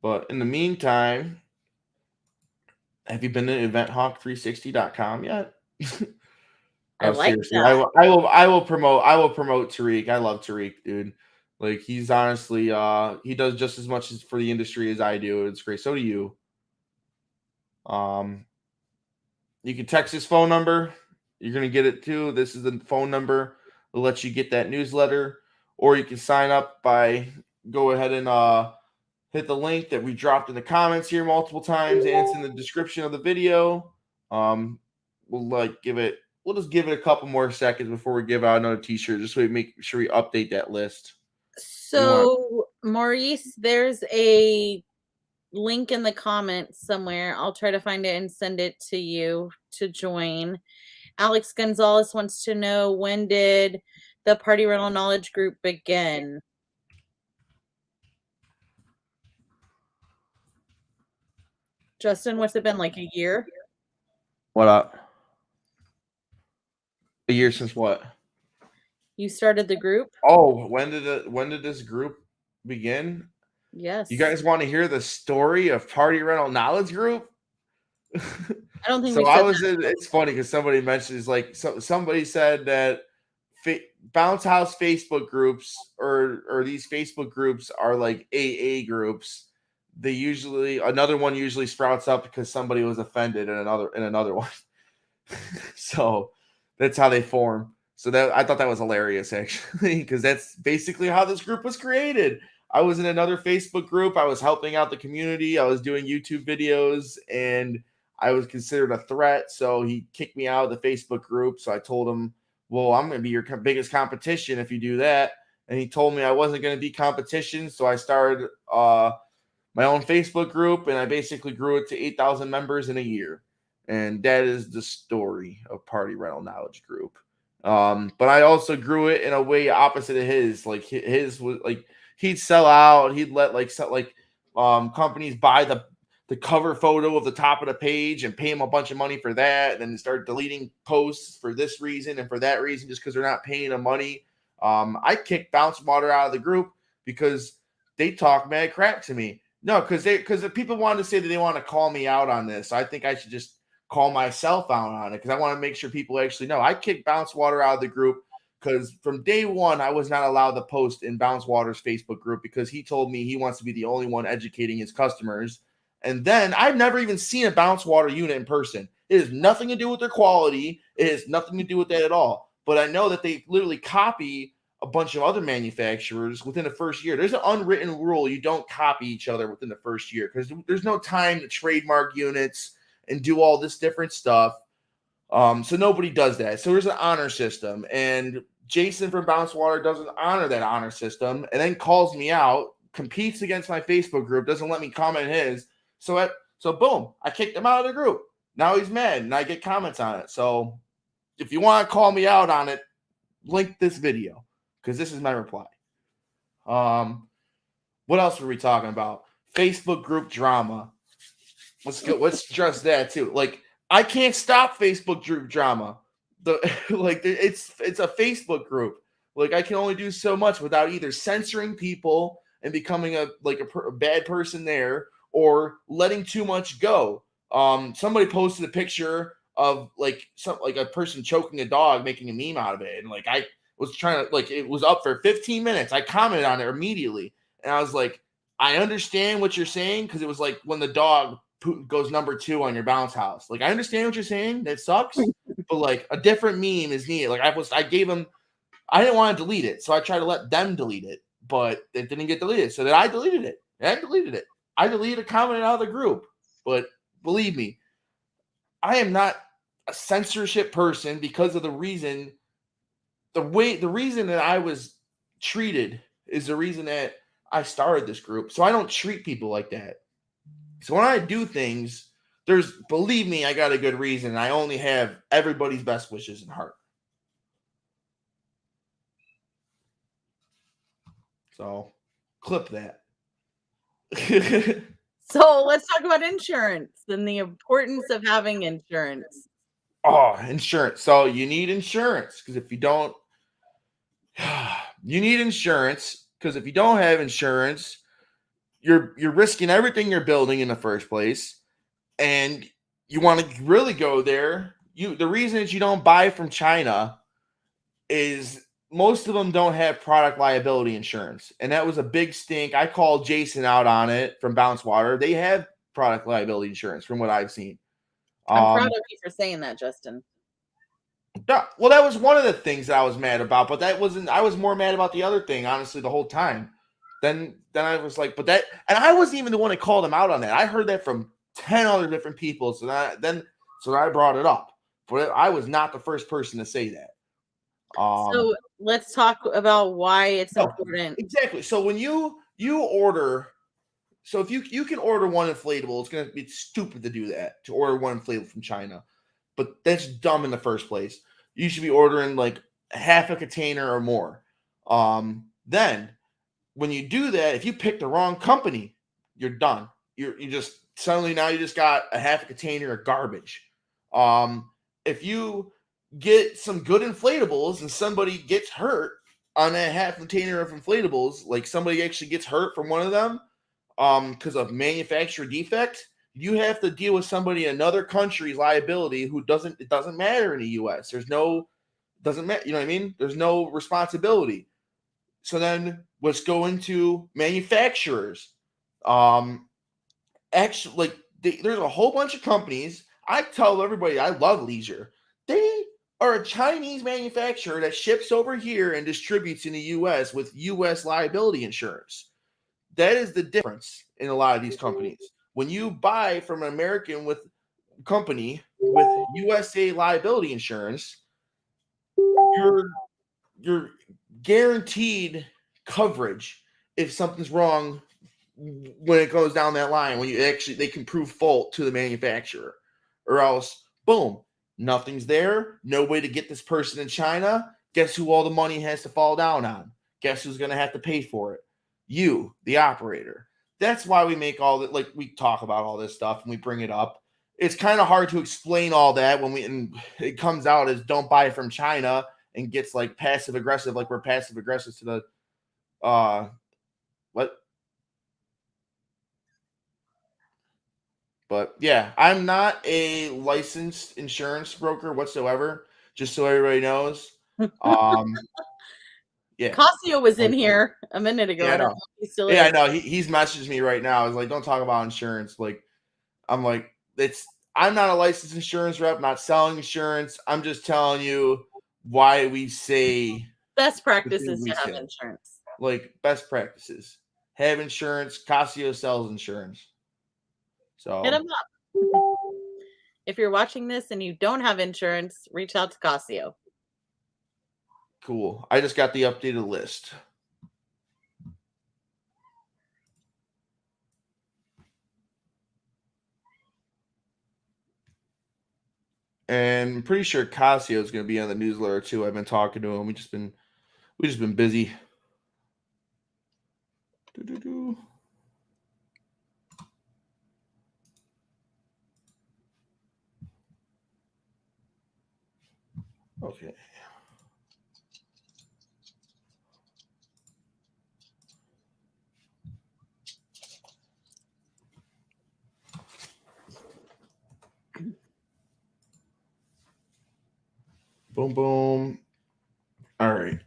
But in the meantime, have you been to eventhawk360.com yet? I like that. I will promote Tariq. I love Tariq, dude. Like he's honestly he does just as much for the industry as I do. It's great. So do you. You can text his phone number. You're gonna get it too. This is the phone number that lets you get that newsletter, or you can sign up by go ahead and hit the link that we dropped in the comments here multiple times, and it's in the description of the video. We'll just give it a couple more seconds before we give out another t-shirt, just so we make sure we update that list. So Maurice, there's a link in the comments somewhere. I'll try to find it and send it to you to join. Alex Gonzalez wants to know, when did the Party Rental Knowledge Group begin? Justin, what's it been, like a year? What up? A year since what? You started the group? Oh, when did this group begin? Yes. You guys want to hear the story of Party Rental Knowledge Group? I don't think so. It's funny because somebody mentioned somebody said that bounce house Facebook groups or these Facebook groups are like AA groups. Another one usually sprouts up because somebody was offended in another one. So that's how they form. So I thought that was hilarious actually, because that's basically how this group was created. I was in another Facebook group. I was helping out the community. I was doing YouTube videos, and I was considered a threat. So he kicked me out of the Facebook group. So I told him, well, I'm going to be your biggest competition if you do that. And he told me I wasn't going to be competition. So I started my own Facebook group, and I basically grew it to 8,000 members in a year. And that is the story of Party Rental Knowledge Group. But I also grew it in a way opposite of his. Like his was like, he'd sell out. He'd let companies buy the cover photo of the top of the page and pay them a bunch of money for that, and then start deleting posts for this reason and for that reason just because they're not paying them money. I kicked Bounce Water out of the group because they talk mad crap to me. No, because the people wanted to say that they want to call me out on this. So I think I should just call myself out on it because I want to make sure people actually know. I kicked Bounce Water out of the group because from day one, I was not allowed to post in Bounce Water's Facebook group because he told me he wants to be the only one educating his customers. And then I've never even seen a Bounce Water unit in person. It has nothing to do with their quality. It has nothing to do with that at all. But I know that they literally copy a bunch of other manufacturers within the first year. There's an unwritten rule. You don't copy each other within the first year because there's no time to trademark units and do all this different stuff. So nobody does that. So there's an honor system. And Jason from Bounce Water doesn't honor that honor system and then calls me out, competes against my Facebook group, doesn't let me comment his. So boom, I kicked him out of the group. Now he's mad and I get comments on it. So if you want to call me out on it, link this video because this is my reply. What else were we talking about? Facebook group drama. Let's address that too. Like, I can't stop Facebook group drama. It's a Facebook group. Like, I can only do so much without either censoring people and becoming a bad person there or letting too much go. Somebody posted a picture of a person choking a dog, making a meme out of it, and I was trying to it was up for 15 minutes. I commented on it immediately, and I was like, I understand what you're saying because it was like when the dog goes number 2 on your bounce house. I understand what you're saying. That sucks, but a different meme is needed. I gave them. I didn't want to delete it, so I tried to let them delete it, but it didn't get deleted. So then I deleted it. I deleted a comment out of the group. But believe me, I am not a censorship person because of the reason. The reason that I was treated is the reason that I started this group. So I don't treat people like that. So when I do things, believe me, I got a good reason. I only have everybody's best wishes in heart. So clip that. So let's talk about insurance and the importance of having insurance. Oh, insurance. So you need insurance because if you don't, you need insurance because if you don't have insurance, you're risking everything you're building in the first place, and you want to really go there. The reason that you don't buy from China is most of them don't have product liability insurance, and that was a big stink. I called Jason out on it from Bounce Water. They have product liability insurance from what I've seen. I'm proud of you for saying that, Justin. Well, that was one of the things that I was mad about, but that wasn't. I was more mad about the other thing, honestly, the whole time. Then I was like, but that, and I wasn't even the one that called him out on that. I heard that from 10 other different people. So I brought it up, but I was not the first person to say that. So let's talk about why it's important. Exactly. So when you order, so if you can order one inflatable, it's stupid to do that, to order one inflatable from China. But that's dumb in the first place. You should be ordering half a container or more. Then when you do that, if you pick the wrong company, you're done. You just suddenly now you just got a half a container of garbage. If you get some good inflatables and somebody gets hurt on that half container of inflatables, somebody actually gets hurt from one of them because of manufacturer defect, you have to deal with somebody in another country's liability it doesn't matter in the US. Doesn't matter, you know what I mean? There's no responsibility. So then let's go into manufacturers. Actually, there's a whole bunch of companies. I tell everybody I love Leisure. They are a Chinese manufacturer that ships over here and distributes in the US with US liability insurance. That is the difference in a lot of these companies. When you buy from an American company with USA liability insurance, you're guaranteed coverage if something's wrong when it goes down that line, when they can prove fault to the manufacturer, or else boom, nothing's there, no way to get this person in China. Guess who all the money has to fall down on? Guess who's going to have to pay for it? You, the operator. that's why we make all that. Like we talk about all this stuff and we bring it up. It's kind of hard to explain all that when and it comes out as don't buy from China and gets like passive aggressive, like we're passive aggressive to the what? But yeah, I'm not a licensed insurance broker whatsoever, just so everybody knows. Yeah. Casio was in here a minute ago. Yeah, I don't know if he still yeah, is. I know. He's messaged me right now. He's like, don't talk about insurance. Like, I'm like, I'm not a licensed insurance rep, not selling insurance. I'm just telling you why we say best practices to have insurance. Like best practices. Have insurance. Casio sells insurance. So hit them up. If you're watching this and you don't have insurance, reach out to Casio. Cool. I just got the updated list. And I'm pretty sure Casio is going to be on the newsletter too. I've been talking to him. We just been busy. Okay. Boom, boom. All right.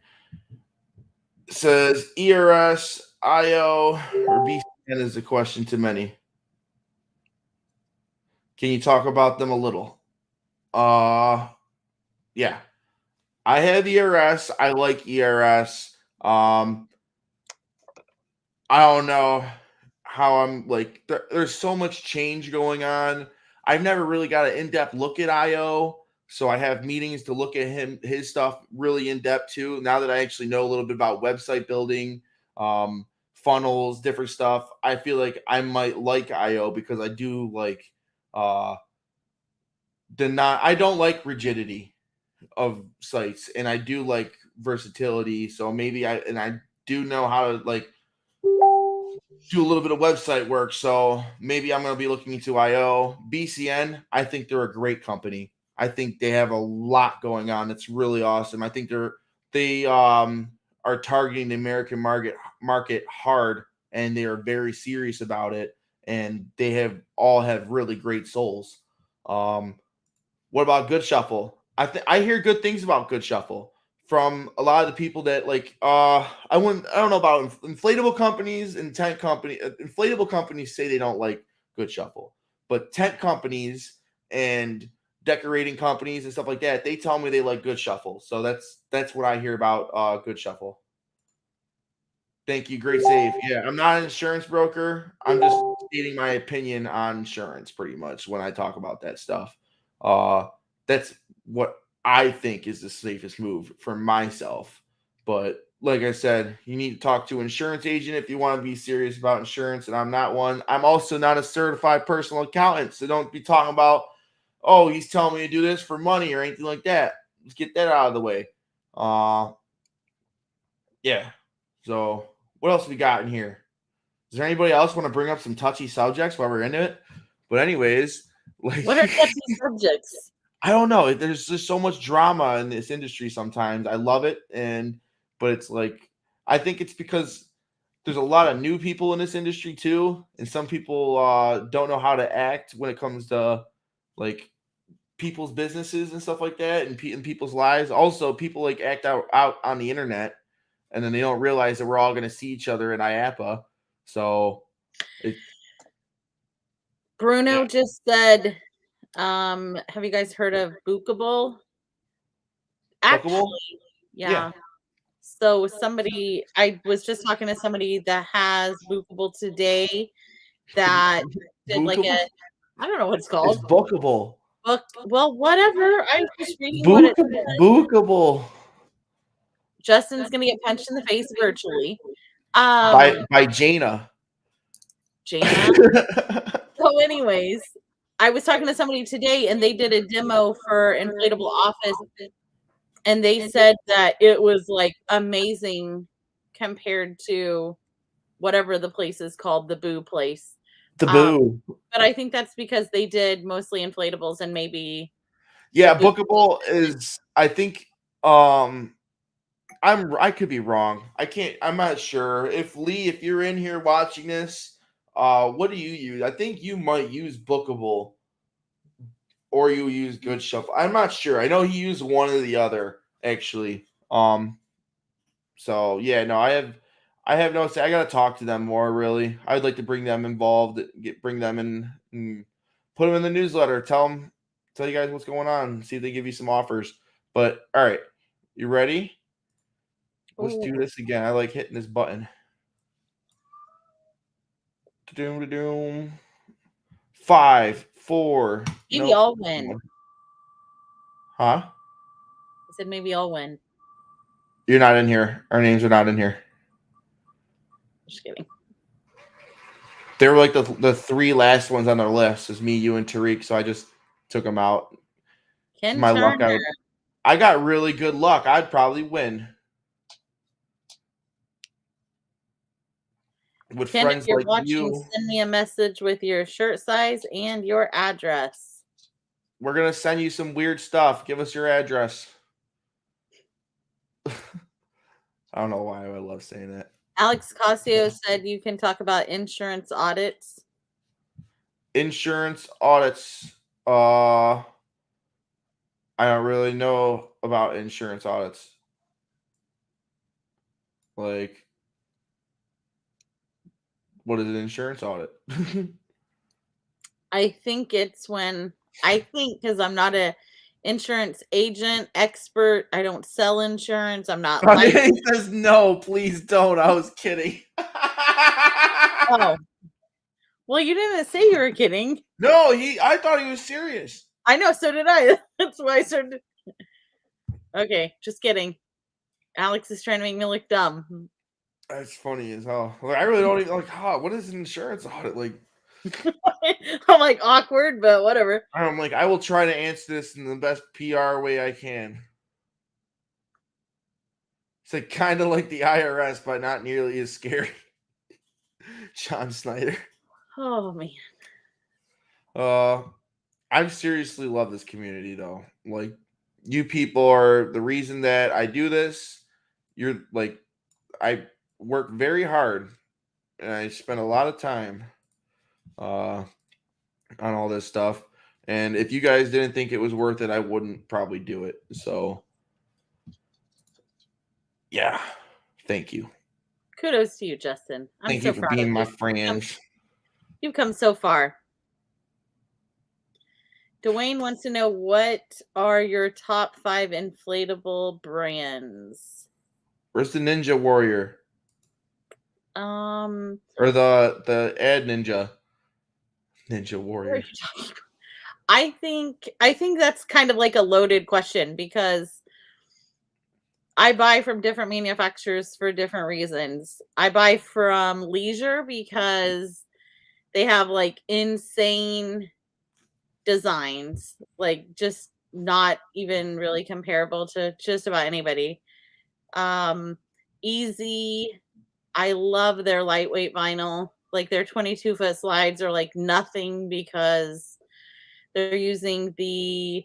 It says ERS, IO, or BCN is the question to many. Can you talk about them a little? Yeah. I have ERS. I like ERS. I don't know how I'm like, there's so much change going on. I've never really got an in-depth look at IO. So I have meetings to look at his stuff really in depth too. Now that I actually know a little bit about website building, funnels, different stuff, I feel like I might like IO because I do like I don't like rigidity of sites, and I do like versatility. So maybe I do know how to like do a little bit of website work. So maybe I'm going to be looking into IO. BCN, I think they're a great company. I think they have a lot going on. It's really awesome. I think they are targeting the American market hard, and they are very serious about it. And they all have really great souls. What about Good Shuffle? I hear good things about Good Shuffle from a lot of the people that like. I don't know about inflatable companies and tent company. Inflatable companies say they don't like Good Shuffle, but tent companies and decorating companies and stuff like that, they tell me they like Good Shuffle. So that's what I hear about Good Shuffle. Thank you. Great save. Yeah, I'm not an insurance broker. I'm just stating my opinion on insurance pretty much when I talk about that stuff. That's what I think is the safest move for myself. But like I said, you need to talk to an insurance agent if you want to be serious about insurance. And I'm not one. I'm also not a certified personal accountant. So don't be talking about, oh, he's telling me to do this for money or anything like that. Let's get that out of the way. Yeah. So what else we got in here? Is there anybody else want to bring up some touchy subjects while we're into it? But anyways, like what are touchy subjects? I don't know. There's just so much drama in this industry sometimes. I love it, but it's like I think it's because there's a lot of new people in this industry too, and some people don't know how to act when it comes to like people's businesses and stuff like that, and in people's lives. Also, people like act out on the internet, and then they don't realize that we're all going to see each other in IAPA. So, Bruno just said, have you guys heard of Bookable? Actually, yeah. So I was just talking to somebody that has Bookable today that did like I don't know what it's called. It's Bookable. Well, whatever. I was just reading Bookable. Justin's gonna get punched in the face virtually. By Jana. So anyways, I was talking to somebody today and they did a demo for Inflatable Office and they said that it was like amazing compared to whatever the place is called, the Boo place. The Boo. But I think that's because they did mostly inflatables and maybe Yeah, Bookable is, I think, I could be wrong. I'm not sure. If you're in here watching this, what do you use? I think you might use Bookable or you use Good Shuffle. I'm not sure. I know he used one or the other, actually. So yeah, no, I have no say. I gotta talk to them more, really. I'd like to bring them involved, bring them in and put them in the newsletter, tell you guys what's going on, see if they give you some offers. But all right, you ready? Let's do this again. I like hitting this button. Doom. 5, 4. Maybe I'll win. Huh? I said maybe I'll win. You're not in here. Our names are not in here. Just kidding. They were like the 3 last ones on their list. Is me, you, and Tariq. So I just took them out. Ken my Turner. luck. I got really good luck. I'd probably win. With Ken, friends if you're like watching, you, send me a message with your shirt size and your address. We're gonna send you some weird stuff. Give us your address. I don't know why I love saying that. Alex Casio said you can talk about insurance audits. Insurance audits. I don't really know about insurance audits. Like, what is an insurance audit? I think it's because I'm not a insurance agent expert. I don't sell insurance. I'm not He says no, please don't. I was kidding. Oh. Well, you didn't say you were kidding. No, I thought he was serious. I know, so did I. That's why I started. Okay, just kidding. Alex is trying to make me look dumb. That's funny as hell. Like, I really don't even what is an insurance audit like? I'm like awkward, but whatever. I'm like, I will try to answer this in the best PR way I can. It's like kind of like the IRS, but not nearly as scary. John Snyder. Oh man. I seriously love this community though. Like, you people are the reason that I do this. You're like, I work very hard and I spend a lot of time on all this stuff. And if you guys didn't think it was worth it, I wouldn't probably do it. So yeah, thank you. Kudos to you, Justin. Thank you for being my friends. You've come so far. Dwayne wants to know, what are your top 5 inflatable brands? Where's the Ninja Warrior? Or the Ad Ninja Warrior. I think that's kind of like a loaded question because I buy from different manufacturers for different reasons. I buy from Leisure because they have like insane designs, like just not even really comparable to just about anybody. Easy, I love their lightweight vinyl. Like their 22-foot slides are like nothing because they're using the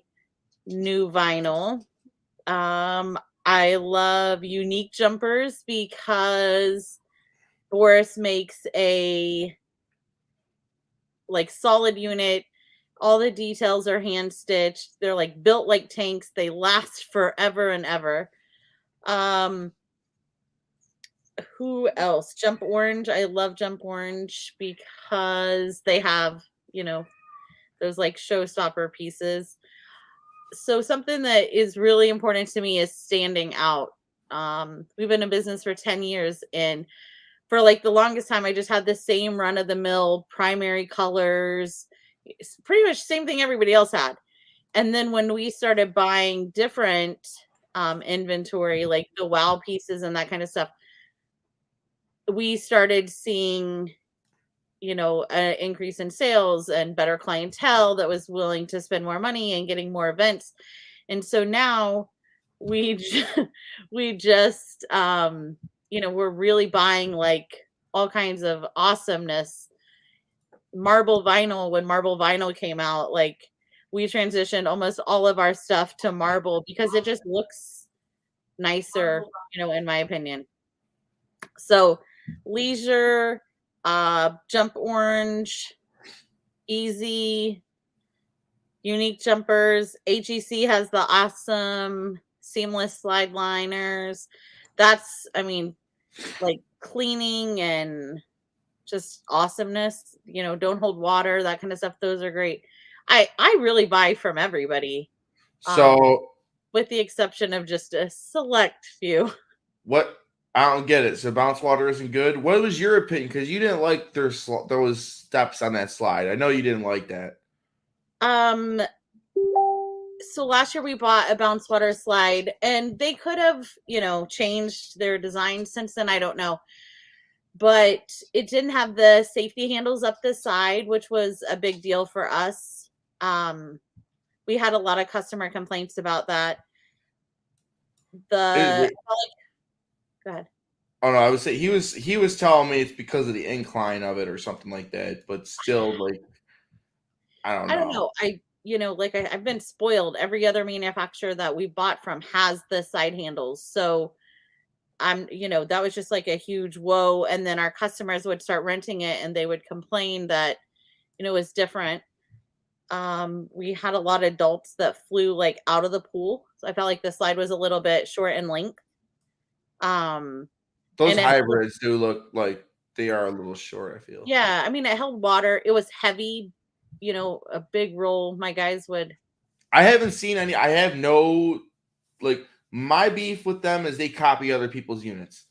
new vinyl. I love Unique Jumpers because Boris makes a like solid unit. All the details are hand stitched. They're like built like tanks. They last forever and ever. Who else? Jump Orange. I love Jump Orange because they have, those like showstopper pieces. So something that is really important to me is standing out. We've been in business for 10 years, and for like the longest time, I just had the same run of the mill primary colors. It's pretty much the same thing everybody else had. And then when we started buying different inventory, like the wow pieces and that kind of stuff, we started seeing, an increase in sales and better clientele that was willing to spend more money and getting more events. And so now we just, we're really buying like all kinds of awesomeness. Marble vinyl, when marble vinyl came out, like we transitioned almost all of our stuff to marble because it just looks nicer, in my opinion. So leisure, jump orange, easy, unique jumpers. HEC has the awesome seamless slide liners. That's, like cleaning and just awesomeness, don't hold water, that kind of stuff. Those are great. I really buy from everybody. So With the exception of just a select few. What? I don't get it. So bounce water isn't good. What was your opinion? Because you didn't like those steps on that slide. I know you didn't like that. So last year we bought a bounce water slide, and they could have, changed their design since then. I don't know. But it didn't have the safety handles up the side, which was a big deal for us. We had a lot of customer complaints about that. Go ahead. Oh no, I would say he was telling me it's because of the incline of it or something like that, but still, like, I don't know. I've been spoiled. Every other manufacturer that we bought from has the side handles. So that was just like a huge whoa. And then our customers would start renting it and they would complain that, it was different. We had a lot of adults that flew like out of the pool. So I felt like the slide was a little bit short in length. Those hybrids do look like they are a little short, I feel. Yeah, it held water. It was heavy, a big roll. My guys would. I haven't seen any. I have no, like, my beef with them is they copy other people's units.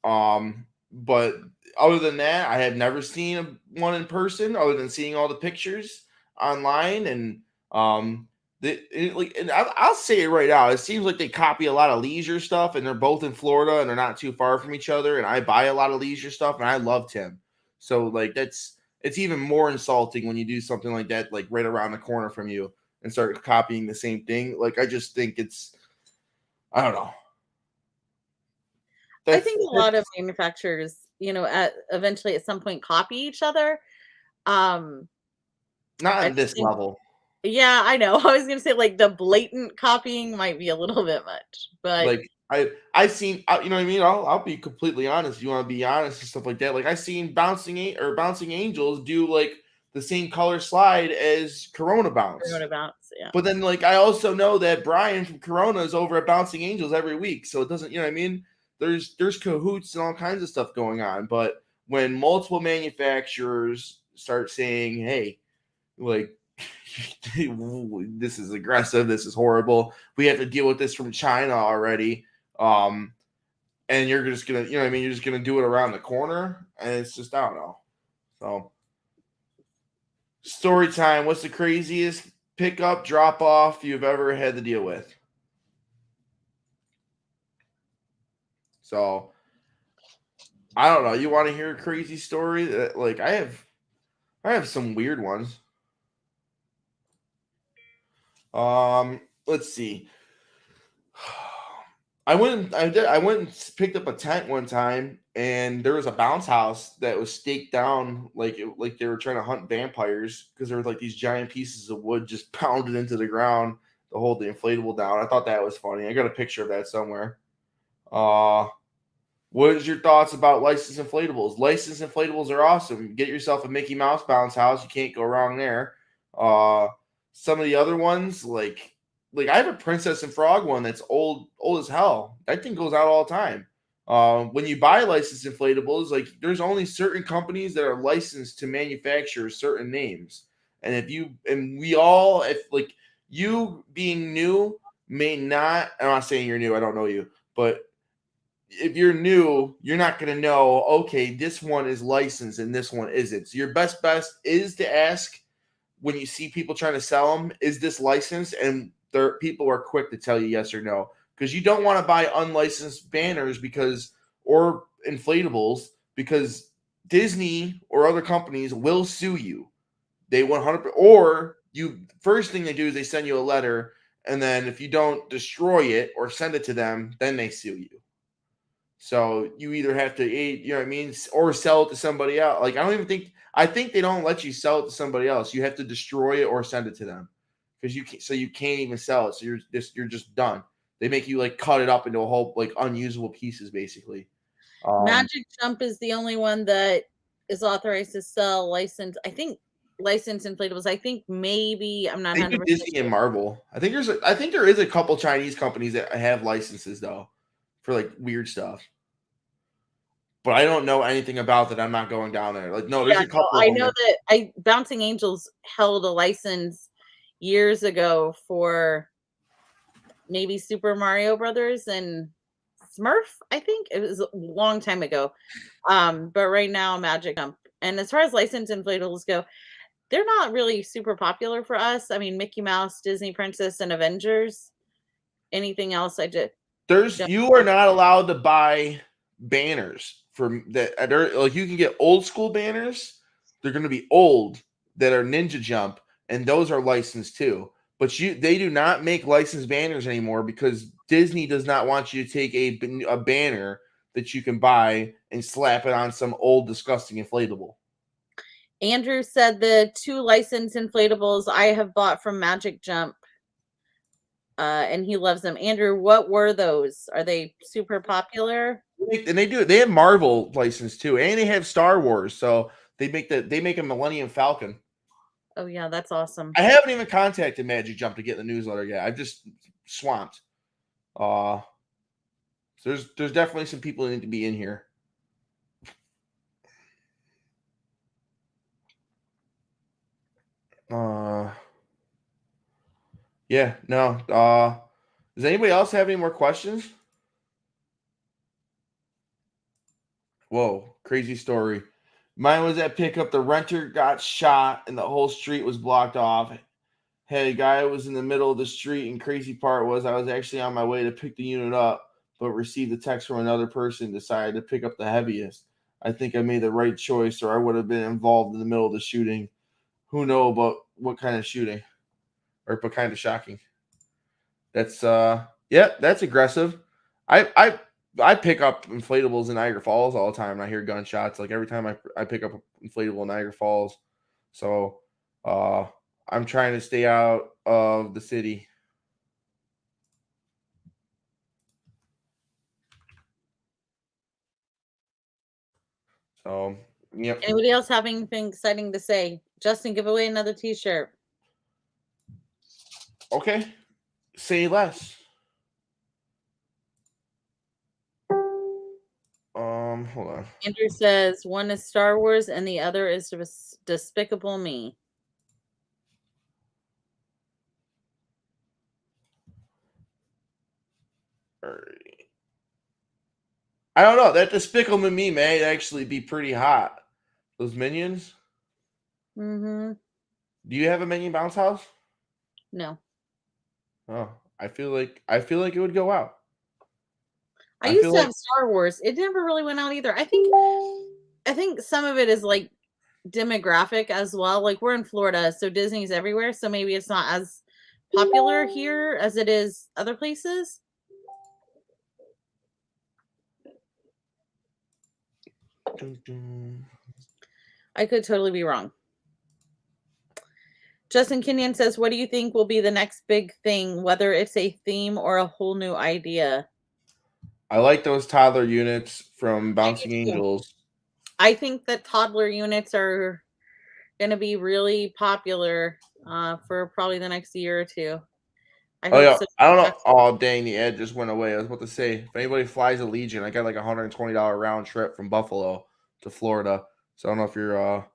But other than that, I have never seen one in person other than seeing all the pictures online. And and I'll say it right now. It seems like they copy a lot of leisure stuff, and they're both in Florida and they're not too far from each other. And I buy a lot of leisure stuff, and I love Tim. So like it's even more insulting when you do something like that, like right around the corner from you, and start copying the same thing. Like I just think I don't know. I think a lot of manufacturers, eventually at some point copy each other. Not at this level. Yeah, I know. I was gonna say like the blatant copying might be a little bit much, but like I've seen, you know what I mean. I'll be completely honest. You want to be honest and stuff like that. Like I've seen Bouncing Angels do like the same color slide as Corona Bounce. Yeah. But then like I also know that Brian from Corona is over at Bouncing Angels every week, so it doesn't. You know what I mean? There's cahoots and all kinds of stuff going on. But when multiple manufacturers start saying, "Hey, like." This is aggressive. This is horrible. We have to deal with this from China already. And you're just gonna, you know what I mean? You're just gonna do it around the corner, and it's just, I don't know. So, story time. What's the craziest pickup drop off you've ever had to deal with? So, I don't know. You want to hear a crazy story? Like I have some weird ones. Let's see. I went and picked up a tent one time, and there was a bounce house that was staked down like they were trying to hunt vampires, because there were like these giant pieces of wood just pounded into the ground to hold the inflatable down. I thought that was funny. I got a picture of that somewhere. What is your thoughts about licensed inflatables? Licensed inflatables are awesome. Get yourself a Mickey Mouse bounce house. You can't go wrong there. Some of the other ones, like I have a Princess and Frog one that's old as hell. That thing goes out all the time. When you buy licensed inflatables, like there's only certain companies that are licensed to manufacture certain names. And if like you being new may not, I'm not saying you're new, I don't know you, but if you're new, you're not going to know, okay, this one is licensed and this one isn't. So your best is to ask when you see people trying to sell them, is this licensed? And people are quick to tell you yes or no, because you don't want to buy unlicensed banners or inflatables, because Disney or other companies will sue you. They 100%, or first thing they do is they send you a letter, and then if you don't destroy it or send it to them, then they sue you. So you either have to, you know what I mean, or sell it to somebody else. Like I think they don't let you sell it to somebody else. You have to destroy it or send it to them because you can't even sell it. So you're just done. They make you like cut it up into a whole like unusable pieces basically. Magic Jump is the only one that is authorized to sell licensed. I think licensed inflatables. I think maybe I'm not They do 100% Disney and sure. Marvel. I think there is a couple Chinese companies that have licenses though for like weird stuff. But I don't know anything about that. I'm not going down there. Like, no, there's Yeah, a no, couple of I them. know that Bouncing Angels held a license years ago for maybe Super Mario Brothers and Smurf. I think it was a long time ago. But right now, Magic Jump. And as far as licensed inflatables go, they're not really super popular for us. I mean, Mickey Mouse, Disney Princess, and Avengers. Anything else, I just don't. You are not allowed to buy banners from that. Like you can get old school banners. They're going to be old that are Ninja Jump, and those are licensed too. But they do not make licensed banners anymore because Disney does not want you to take a banner that you can buy and slap it on some old disgusting inflatable. Andrew said the 2 licensed inflatables I have bought from Magic Jump, and he loves them. Andrew, what were those? Are they super popular? And they have Marvel license too, and they have Star Wars. So they make a Millennium Falcon. Oh yeah, that's awesome. I haven't even contacted Magic Jump to get the newsletter yet. I've just swamped. So there's definitely some people that need to be in here. Yeah, no. Does anybody else have any more questions? Whoa, crazy story. Mine was at pickup. The renter got shot and the whole street was blocked off. Hey, guy was in the middle of the street, and crazy part was I was actually on my way to pick the unit up, but received a text from another person, decided to pick up the heaviest. I think I made the right choice, or I would have been involved in the middle of the shooting. Who know about what kind of shooting or what kind of shocking? That's yeah, that's aggressive. I pick up inflatables in Niagara Falls all the time, and I hear gunshots. Like every time I pick up an inflatable in Niagara Falls, so I'm trying to stay out of the city. So, yep. Anybody else have anything exciting to say? Justin, give away another t-shirt. Okay. Say less. Hold on. Andrew says one is Star Wars and the other is Despicable Me. I don't know. That Despicable Me may actually be pretty hot. Those minions. Mm-hmm. Do you have a minion bounce house? No. Oh, I feel like it would go out. I used to have Star Wars. It never really went out either. I think some of it is like demographic as well. Like we're in Florida, so Disney's everywhere. So maybe it's not as popular here as it is other places. I could totally be wrong. Justin Kenyon says, what do you think will be the next big thing, whether it's a theme or a whole new idea? I like those toddler units from Bouncing Angels. I think that toddler units are going to be really popular for probably the next year or two. I don't know. Oh, dang, the ad just went away. I was about to say, if anybody flies a Legion, I got like $120 round trip from Buffalo to Florida. So I don't know if you're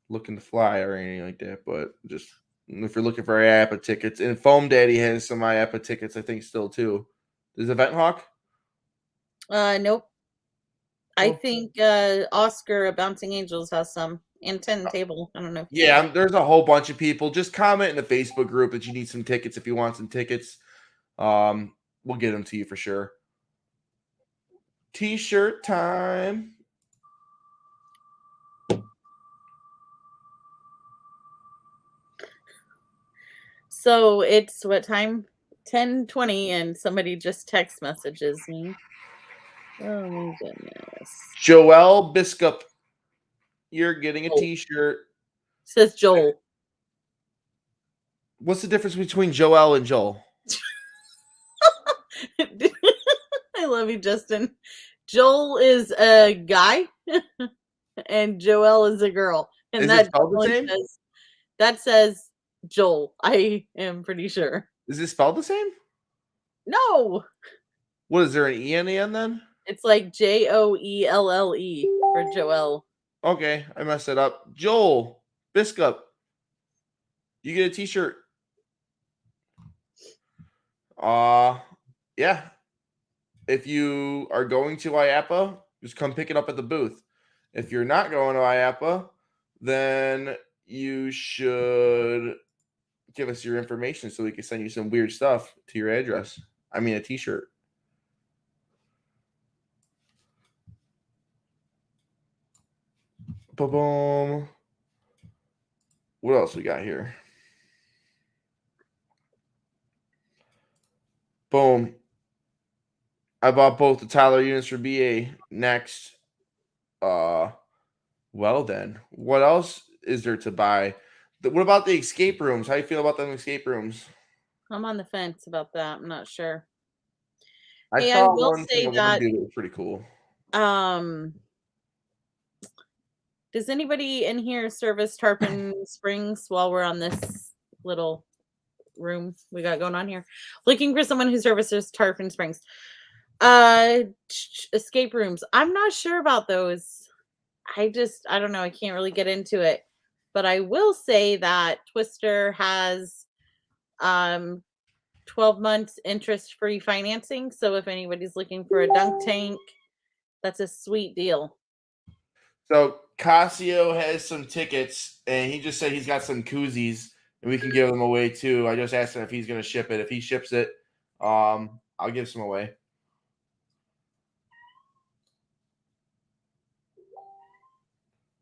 looking to fly or anything like that, but just if you're looking for IAPA tickets. And Foam Daddy has some IAPA tickets, I think, still too. Does Event Hawk? Nope. I think Oscar at Bouncing Angels has some. And 10 Table. I don't know. Yeah, there's a whole bunch of people. Just comment in the Facebook group that you need some tickets if you want some tickets. We'll get them to you for sure. T-shirt time. So it's what time? 10:20, and somebody just text messages me. Oh my goodness. Joel Biscup, you're getting a T-shirt. Says Joel. What's the difference between Joel and Joel? I love you, Justin. Joel is a guy, and Joelle is a girl. And Is that it spelled the same? says Joel. I am pretty sure. Is it spelled the same? No. What is there an E on the end then? It's like Joelle for Joelle. Okay, I messed it up. Joel Biscup, you get a T-shirt. Yeah. If you are going to IAPA, just come pick it up at the booth. If you're not going to IAPA, then you should give us your information so we can send you some weird stuff to your address. I mean, a T-shirt. Boom. What else we got here? Boom. I bought both the Tyler units for BA. Next. Well then, what else is there to buy? What about the escape rooms? How do you feel about them escape rooms? I'm on the fence about that. I'm not sure. I Hey, saw I will one say thing that it was pretty cool. Does anybody in here service Tarpon Springs while we're on this little room we got going on here? Looking for someone who services Tarpon Springs. Escape rooms. I'm not sure about those. I don't know. I can't really get into it. But I will say that Twister has 12 months interest-free financing. So if anybody's looking for a dunk tank, that's a sweet deal. So Casio has some tickets, and he just said he's got some koozies, and we can give them away too. I just asked him if he's going to ship it. If he ships it, I'll give some away.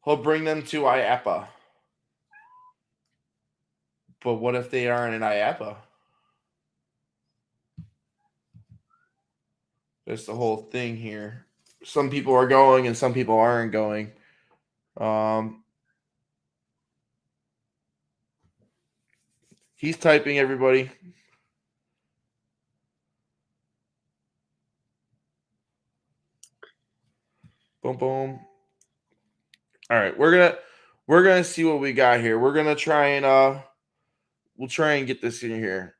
He'll bring them to IAPA. But what if they aren't in IAPA? That's the whole thing here. Some people are going and some people aren't going. He's typing, everybody. Boom, boom. All right, we're gonna see what we got here. We're gonna try and we'll try and get this in here.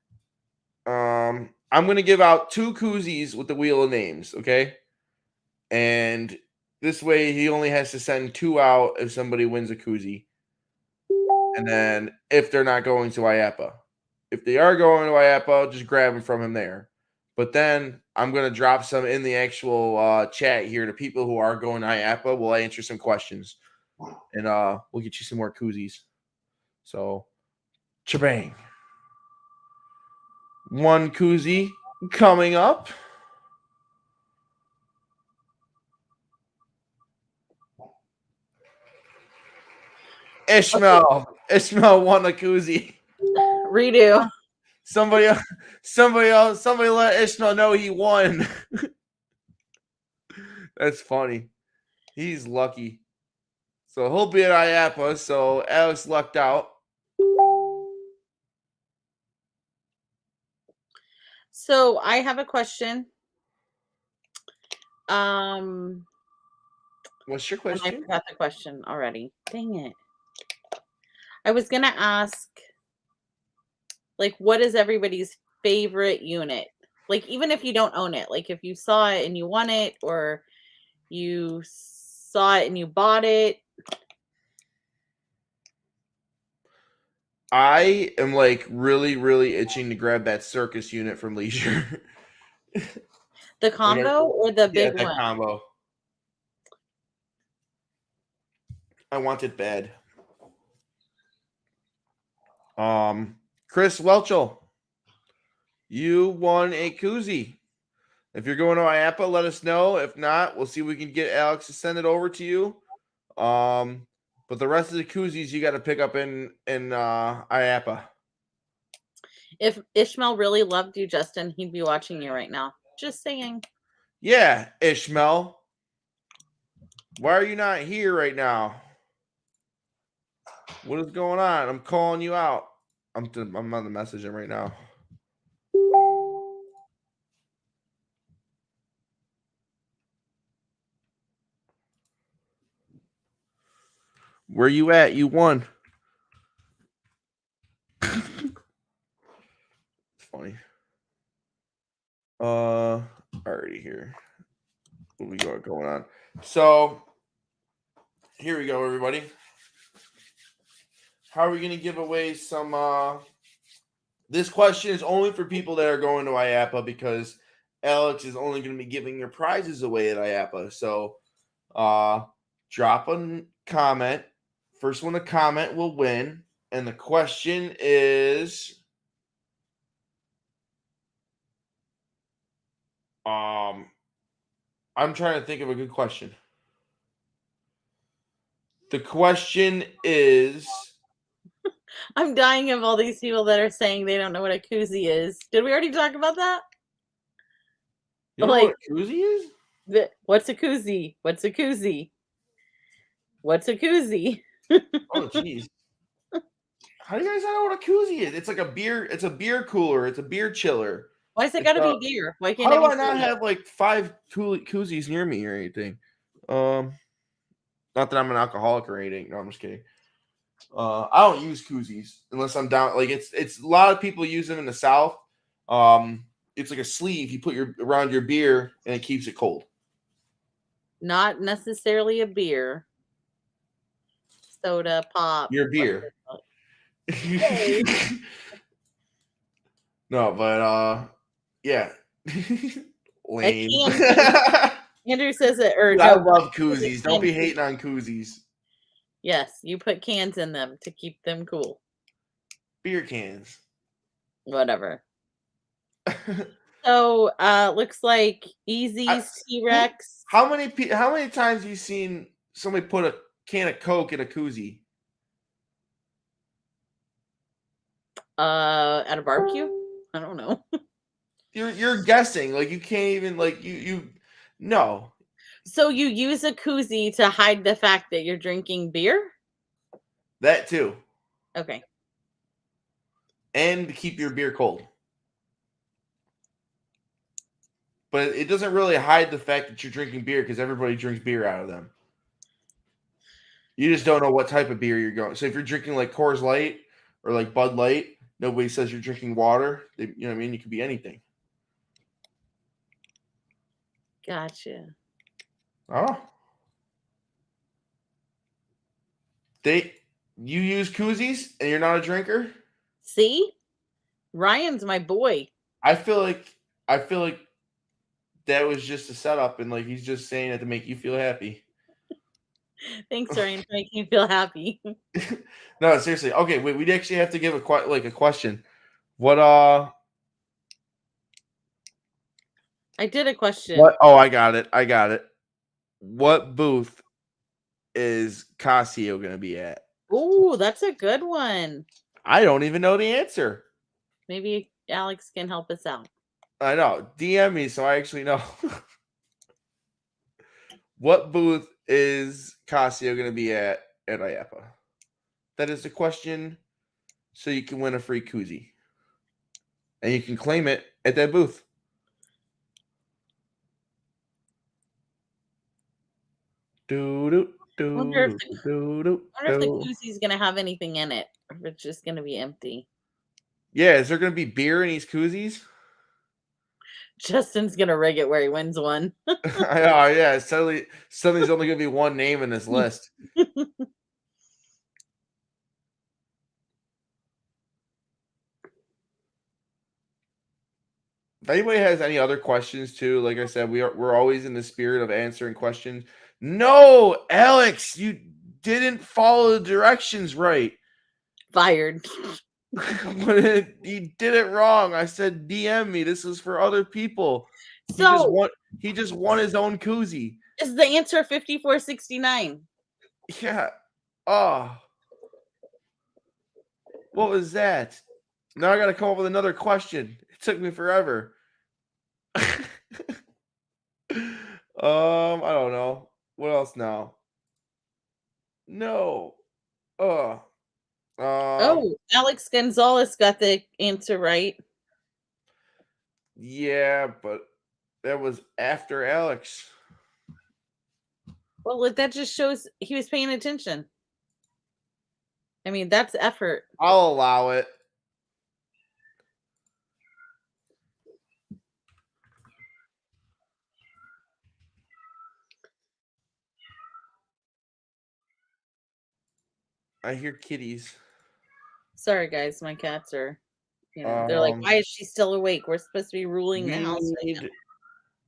I'm gonna give out 2 koozies with the wheel of names, okay? And this way he only has to send 2 out if somebody wins a koozie. And then if they're not going to IAPA. If they are going to IAPA, just grab them from him there. But then I'm going to drop some in the actual chat here to people who are going to IAPA. We'll answer some questions. And we'll get you some more koozies. So, cha-bang. 1 koozie coming up. Ishmael won a koozie. Redo. Somebody let Ishmael know he won. That's funny. He's lucky. So he'll be at IAPA. So Alex lucked out. So I have a question. What's your question? I forgot the question already. Dang it. I was gonna ask, like, what is everybody's favorite unit? Like, even if you don't own it, like if you saw it and you want it, or you saw it and you bought it. I am like really, really itching to grab that circus unit from Leisure. The combo or the big one? Combo. I want it bad. Chris Welchel, you won a koozie. If you're going to IAPA, let us know. If not, we'll see if we can get Alex to send it over to you. But the rest of the koozies you got to pick up in IAPA. If Ishmael really loved you, Justin, he'd be watching you right now. Just saying. Yeah, Ishmael. Why are you not here right now? What is going on? I'm calling you out. I'm on the messaging right now. Where you at? You won. It's funny. Already here. What we got going on? So here we go, everybody. How are we gonna give away some this question is only for people that are going to IAPA because Alex is only going to be giving your prizes away at IAPA. So drop a comment. First one to comment will win. And the question is I'm trying to think of a good question. The question is I'm dying of all these people that are saying they don't know what a koozie is. Did we already talk about that? You know what a koozie is? What's a koozie? What's a koozie? What's a koozie? Oh, jeez. How do you guys not know what a koozie is? It's like a beer. It's a beer cooler. It's a beer chiller. Why is it got to be beer? Why can't How do it I be not soda? have like 5 koozies near me or anything? Not that I'm an alcoholic or anything. No, I'm just kidding. I don't use koozies unless I'm down. Like it's a lot of people use them in the South. It's like a sleeve you put around your beer and it keeps it cold. Not necessarily a beer. Soda, pop. Your beer. No, but yeah. Lame. Andrew says it. Or Dude, no, I love koozies. Don't be hating on koozies. Yes, you put cans in them to keep them cool. Beer cans. Whatever. So looks like Easy's T-Rex. How many times have you seen somebody put a can of Coke in a koozie? At a barbecue? I don't know. You're guessing. Like you can't even like you no. So you use a koozie to hide the fact that you're drinking beer? That too. Okay. And to keep your beer cold. But it doesn't really hide the fact that you're drinking beer because everybody drinks beer out of them. You just don't know what type of beer you're going. So if you're drinking like Coors Light or like Bud Light, nobody says you're drinking water. You know what I mean? You could be anything. Gotcha. Oh. You use koozies and you're not a drinker? See? Ryan's my boy. I feel like that was just a setup and like he's just saying it to make you feel happy. Thanks, Ryan, for making me feel happy. No, seriously. Okay, wait, we'd actually have to give a question. What I did a question. What? Oh, I got it. What booth is Casio going to be at? Ooh, that's a good one. I don't even know the answer. Maybe Alex can help us out. I know. DM me so I actually know. What booth is Casio going to be at IAPA? That is the question, so you can win a free koozie. And you can claim it at that booth. I wonder if the koozie's going to have anything in it, or if it's just going to be empty. Yeah, is there going to be beer in these koozies? Justin's going to rig it where he wins one. Oh, yeah. Suddenly there's only going to be one name in this list. If anybody has any other questions too, like I said, we're always in the spirit of answering questions. No, Alex, you didn't follow the directions right. Fired. He did it wrong. I said DM me. This is for other people. So he just won his own koozie. Is the answer 5469? Yeah. Oh. What was that? Now I got to come up with another question. It took me forever. I don't know. What else now? No. Uh. Oh, Alex Gonzalez got the answer right. Yeah, but that was after Alex. Well, that just shows he was paying attention. I mean, that's effort. I'll allow it. I hear kitties. Sorry, guys, my cats are. They're like, why is she still awake? We're supposed to be ruling the house right now.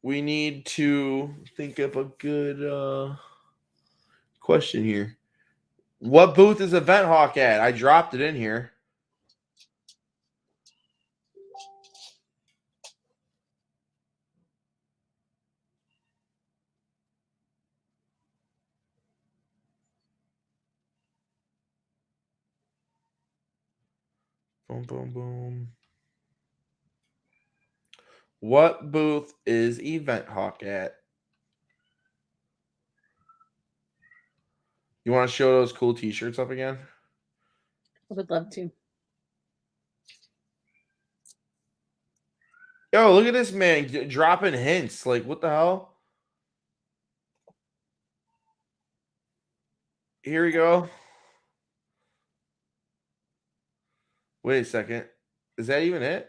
We need to think of a good question here. What booth is Event Hawk at? I dropped it in here. Boom, boom, boom. What booth is Event Hawk at? You want to show those cool t-shirts up again? I would love to. Yo, look at this man dropping hints. Like, what the hell? Here we go. Wait a second. Is that even it?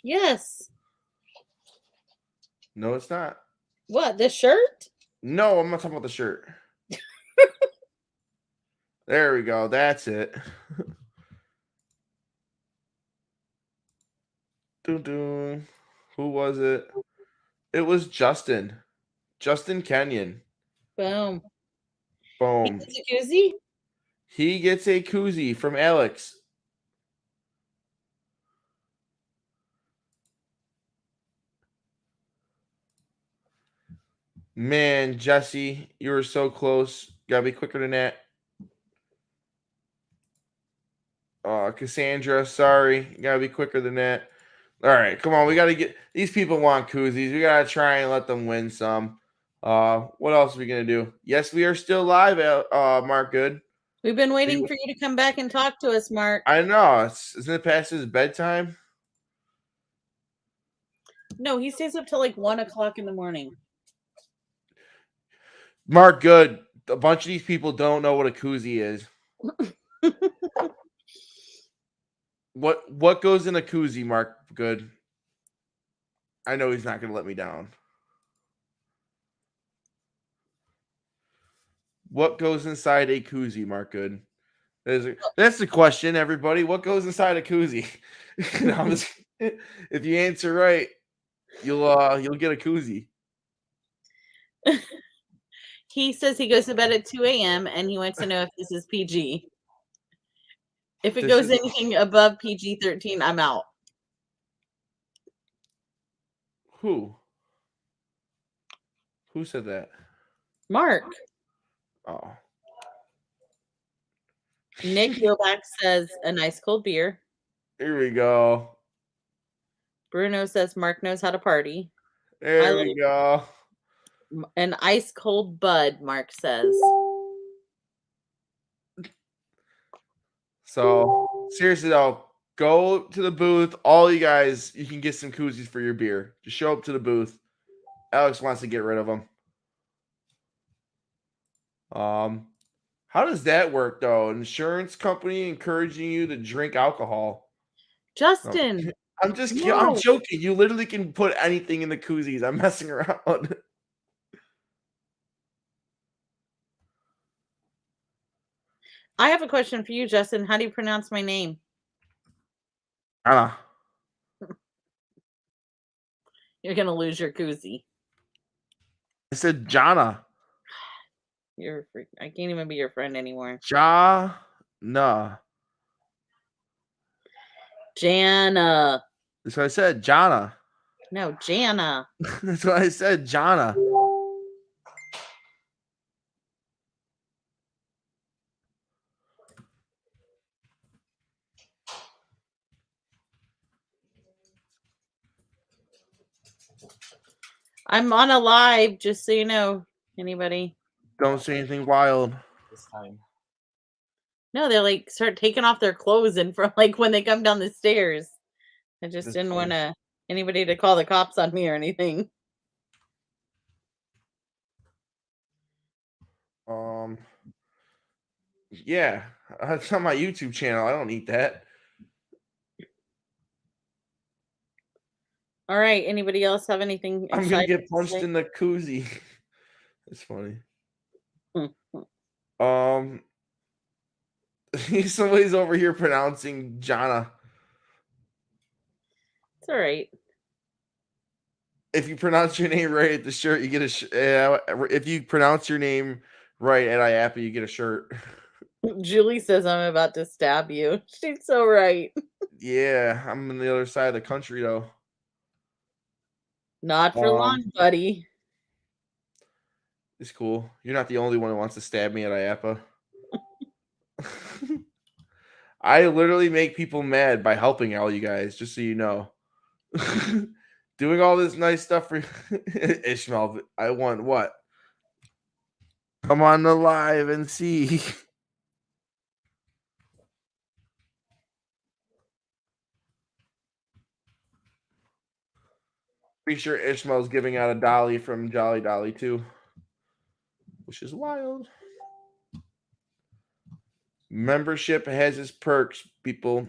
Yes. No, it's not. What, the shirt? No, I'm not talking about the shirt. There we go. That's it. Doo -doo. Who was it? It was Justin. Justin Kenyon. Boom. Boom. He gets a koozie? He gets a koozie from Alex. Man, Jesse, you were so close. Gotta be quicker than that. Cassandra, sorry. Gotta be quicker than that. All right, come on. We gotta get these people want koozies. We gotta try and let them win some. What else are we gonna do? Yes, we are still live, Mark Good. We've been waiting for you to come back and talk to us, Mark. I know. Isn't it past his bedtime? No, he stays up till like 1 o'clock in the morning. Mark Good. A bunch of these people don't know what a koozie is. What goes in a koozie, Mark Good? I know he's not gonna let me down. What goes inside a koozie, Mark Good? That's the question, everybody. What goes inside a koozie? If you answer right, you'll get a koozie. He says he goes to bed at 2 a.m. and he wants to know if this is PG. If it goes anything above PG-13, I'm out. Who said that? Mark. Oh. Nick Gilback says a nice cold beer. Here we go. Bruno says Mark knows how to party. There we go. An ice cold bud, Mark says. So seriously though, go to the booth. All you guys, you can get some koozies for your beer. Just show up to the booth. Alex wants to get rid of them. How does that work though? Insurance company encouraging you to drink alcohol. Justin. No. I'm joking. You literally can put anything in the koozies. I'm messing around. I have a question for you, Justin. How do you pronounce my name? Anna. You're gonna lose your koozie. I said Jana. I can't even be your friend anymore. Jana. Jana. That's what I said, Jana. No, Jana. That's what I said, Jana. I'm on a live, just so you know. Anybody? Don't say anything wild this time. No, they like start taking off their clothes and from like when they come down the stairs. I just didn't want anybody to call the cops on me or anything. Yeah, it's on my YouTube channel. I don't eat that. All right. Anybody else have anything? I'm gonna get punched in the koozie. It's funny. Somebody's over here pronouncing Jana. It's all right. If you pronounce your name right at the shirt, you get a. If you pronounce your name right at IAPA, you get a shirt. Julie says I'm about to stab you. She's so right. Yeah, I'm on the other side of the country though. Not for long, buddy. It's cool. You're not the only one who wants to stab me at IAPA. I literally make people mad by helping all you guys, just so you know. Doing all this nice stuff for Ishmael. I want what? Come on the live and see. Pretty sure Ishmael's giving out a dolly from Jolly Dolly too, which is wild. Membership has its perks, people.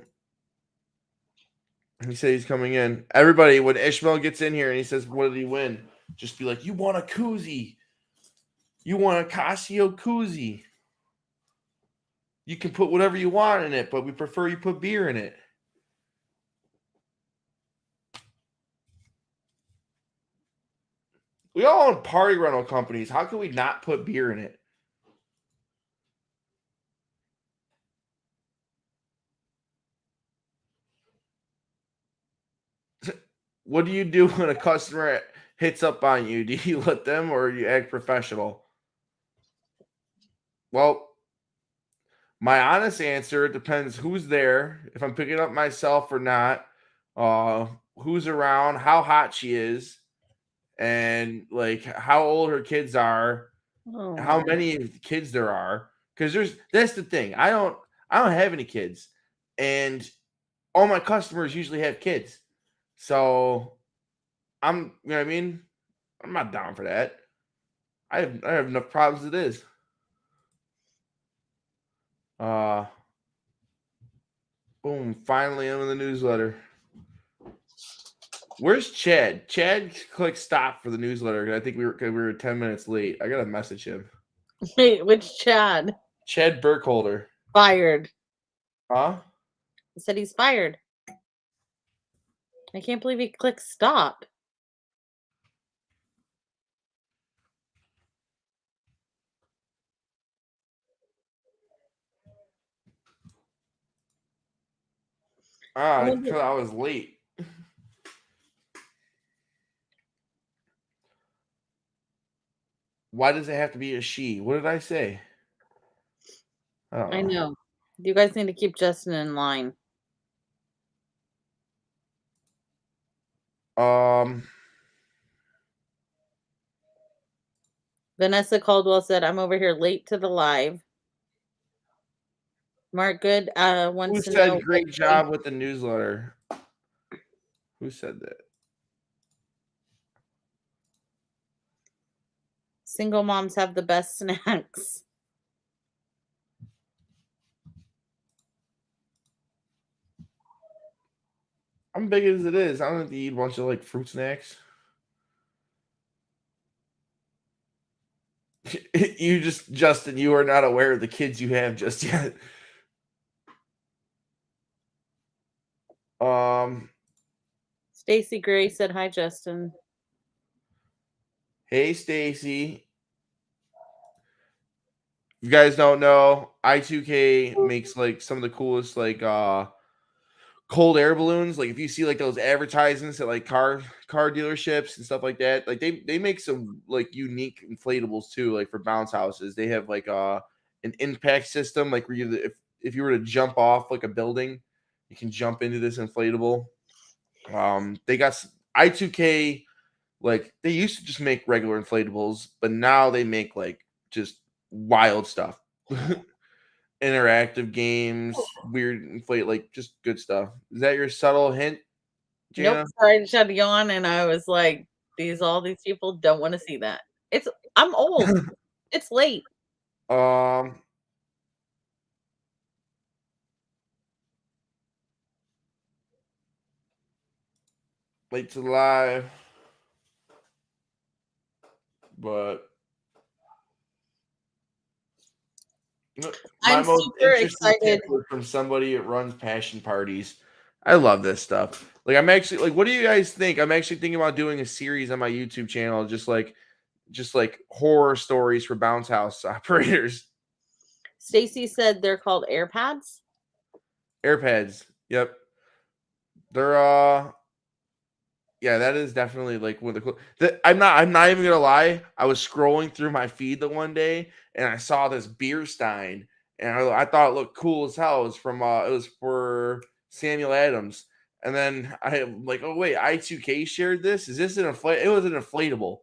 He said he's coming in. Everybody, when Ishmael gets in here and he says, "What did he win?" Just be like, "You want a koozie? You want a Casio koozie? You can put whatever you want in it, but we prefer you put beer in it." We all own party rental companies. How can we not put beer in it? What do you do when a customer hits up on you? Do you let them or you act professional? Well, my honest answer depends who's there, if I'm picking up myself or not, who's around, how hot she is, and like how old her kids are, how many kids there are. Because that's the thing. I don't have any kids, and all my customers usually have kids. So you know what I mean? I'm not down for that. I have enough problems as it is. Boom, finally I'm in the newsletter. Where's Chad? Chad clicked stop for the newsletter. I think we were 10 minutes late. I gotta message him. Wait, which Chad? Chad Burkholder. Fired. Huh? He said he's fired. I can't believe he clicked stop. Because I was late. Why does it have to be a she? What did I say? I know. You guys need to keep Justin in line. Vanessa Caldwell said, "I'm over here late to the live." Mark Good wants to know. Who said great job with the newsletter? Who said that? Single moms have the best snacks. I'm big as it is. I don't have to eat a bunch of like fruit snacks. Justin, you are not aware of the kids you have just yet. Stacy Gray said, "Hi, Justin." Hey, Stacy. You guys don't know, I2K makes like some of the coolest like cold air balloons. Like if you see like those advertisements at like car dealerships and stuff like that, like they make some like unique inflatables too, like for bounce houses. They have like an impact system, like where you if you were to jump off like a building, you can jump into this inflatable. They got I2K Like they used to just make regular inflatables, but now they make like just wild stuff. Interactive games, weird inflate, like just good stuff. Is that your subtle hint, Nope. Jana? Sorry to shut you on, and I was like, all these people don't want to see that. I'm old. It's late. Um, late to live, but my I'm most super interesting tip excited. was from somebody that runs passion parties. I love this stuff. Like I'm actually like, what do you guys think? I'm actually thinking about doing a series on my YouTube channel, just like horror stories for bounce house operators. Stacy said they're called AirPads. AirPads. Yep. They're yeah, that is definitely like one of the cool. I'm not even gonna lie. I was scrolling through my feed the one day and I saw this beer stein and I thought it looked cool as hell. It was from it was for Samuel Adams. And then I'm like, oh wait, I2K shared this. Is this an inflatable? It was an inflatable.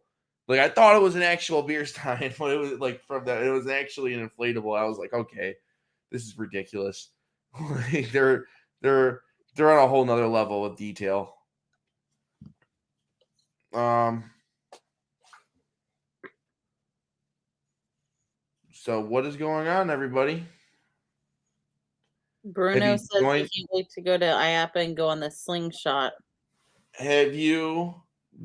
Like I thought it was an actual beer stein, but it was like from that. It was actually an inflatable. I was like, okay, this is ridiculous. Like they're they're on a whole nother level of detail. Um. So what is going on, everybody? Bruno says he can't wait to go to IAPA and go on the slingshot. Have you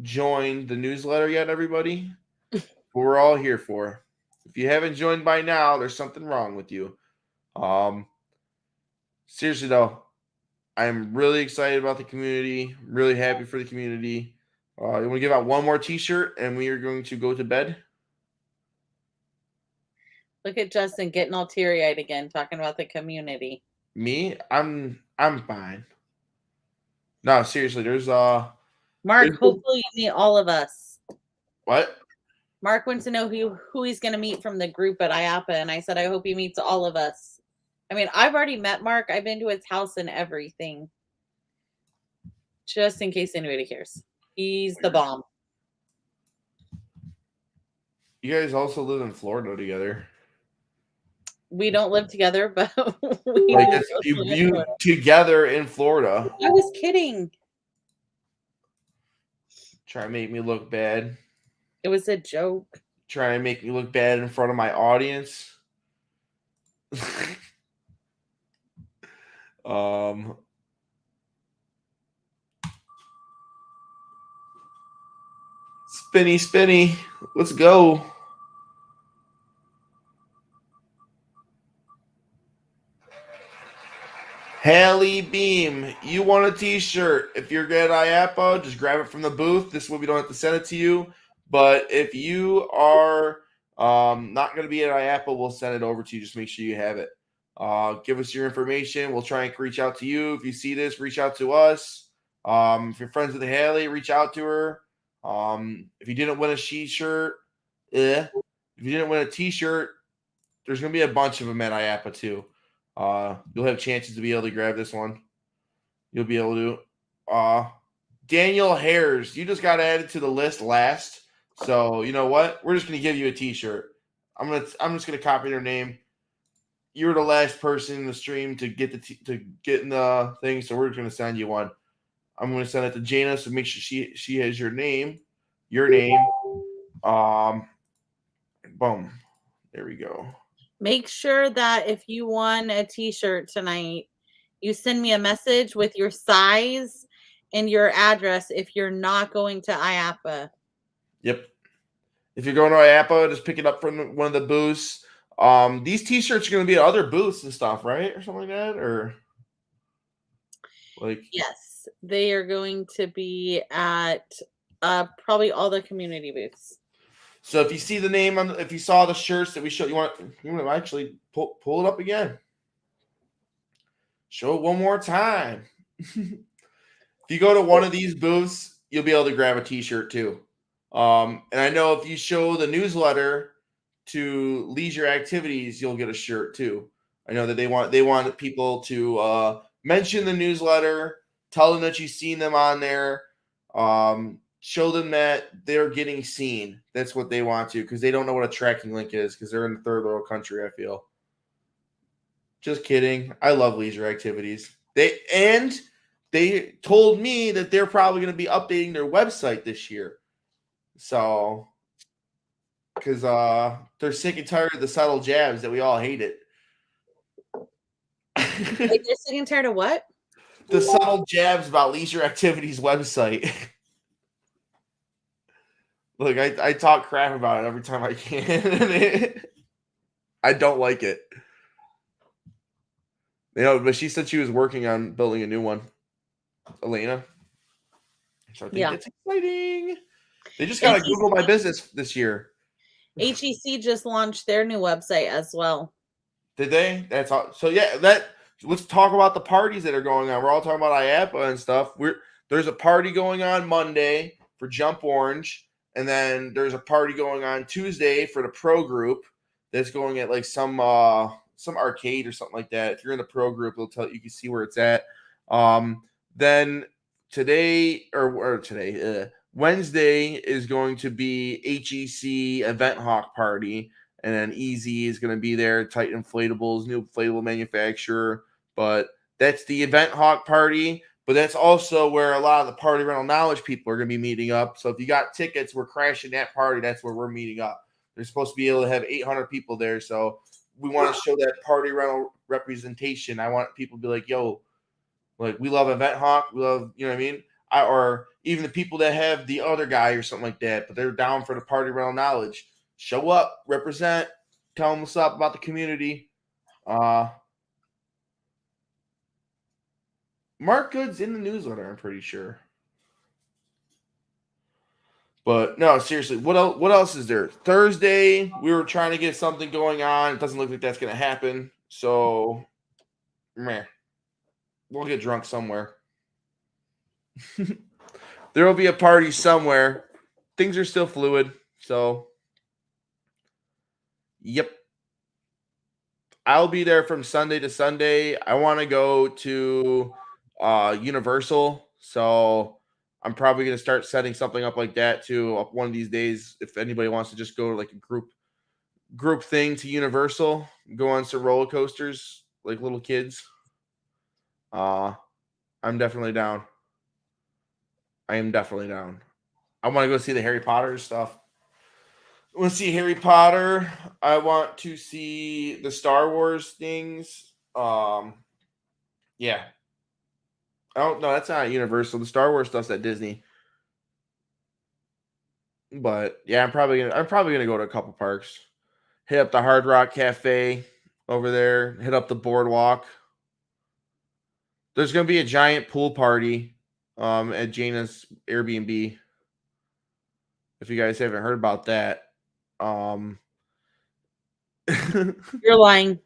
joined the newsletter yet, everybody? We're all here for. If you haven't joined by now, there's something wrong with you. Seriously though, I'm really excited about the community. Really happy for the community. You want to give out one more T-shirt, and we are going to go to bed. Look at Justin getting all teary-eyed again, talking about the community. Me, I'm fine. No, seriously, there's Mark, hopefully you meet all of us. What? Mark wants to know who he's going to meet from the group at IAPA, and I said I hope he meets all of us. I mean, I've already met Mark. I've been to his house and everything. Just in case anybody cares. He's the bomb. You guys also live in Florida together. We don't live together, but we like you together in Florida. I was kidding. Try to make me look bad. It was a joke. Try to make me look bad in front of my audience. Spinny. Let's go. Haley Beam, you want a t-shirt. If you're at IAPA, just grab it from the booth. This way we don't have to send it to you. But if you are not going to be at IAPA, we'll send it over to you. Just make sure you have it. Give us your information. We'll try and reach out to you. If you see this, reach out to us. If you're friends with Haley, reach out to her. If you didn't win a shirt, if you didn't win a t-shirt, there's going to be a bunch of them at IAPA too. You'll have chances to be able to grab this one. You'll be able to. Daniel Hares, you just got added to the list last. So you know what? We're just gonna give you a t-shirt. I'm just gonna copy your name. You're the last person in the stream to get to get in the thing, so we're just gonna send you one. I'm gonna send it to Jana, so make sure she has your name. Boom. There we go. Make sure that if you won a t-shirt tonight, you send me a message with your size and your address if you're not going to IAPA. Yep. If you're going to IAPA, just pick it up from one of the booths. These t-shirts are going to be at other booths and stuff, right? Or something like that? Or like yes, they are going to be at probably all the community booths. So if you see the name if you saw the shirts that we showed, you want to actually pull it up again. Show it one more time. If you go to one of these booths, you'll be able to grab a t-shirt too. And I know if you show the newsletter to Leisure Activities, you'll get a shirt too. I know that they want people to mention the newsletter, tell them that you've seen them on there. show them that they're getting seen. That's what they want to, because they don't know what a tracking link is, because they're in a third world country, I feel. Just kidding. I love leisure activities. They told me that they're probably going to be updating their website this year. So, because they're sick and tired of the subtle jabs that we all hate it. Like, they're sick and tired of what? The subtle jabs about leisure activities website. Look, I talk crap about it every time I can. I don't like it. But she said she was working on building a new one. Elena. So I think that's exciting. They just got to Google My Business this year. HEC just launched their new website as well. Did they? That's all. So yeah, let's talk about the parties that are going on. We're all talking about IAPA and stuff. There's a party going on Monday for Jump Orange, and then there's a party going on Tuesday for the pro group that's going at like some arcade or something like that. If you're in the pro group, it'll tell you can see where it's at. Then Wednesday is going to be HEC Event Hawk party, and then Easy is going to be there. Titan Inflatables, new inflatable manufacturer, but that's the Event Hawk party. But that's also where a lot of the Party Rental Knowledge people are going to be meeting up. So if you got tickets, we're crashing that party. That's where we're meeting up. They're supposed to be able to have 800 people there. So we want to show that Party Rental representation. I want people to be like, yo, like, we love Event Hawk. We love, you know what I mean? Or even the people that have the other guy or something like that, but they're down for the Party Rental Knowledge. Show up, represent, tell them what's up about the community. Mark Good's in the newsletter, I'm pretty sure. But no, seriously, what else is there? Thursday, we were trying to get something going on. It doesn't look like that's going to happen. So, meh. We'll get drunk somewhere. There will be a party somewhere. Things are still fluid. So, yep. I'll be there from Sunday to Sunday. I want to go to Universal. So, I'm probably going to start setting something up like that too one of these days. If anybody wants to just go to like a group thing to Universal, go on some roller coasters like little kids. I'm definitely down. I am definitely down. I want to go see the Harry Potter stuff. I want to see Harry Potter. I want to see the Star Wars things. Yeah. I don't know. That's not Universal. The Star Wars stuff's at Disney. But yeah, I'm probably gonna go to a couple parks. Hit up the Hard Rock Cafe over there. Hit up the boardwalk. There's gonna be a giant pool party at Jana's Airbnb. If you guys haven't heard about that, you're lying.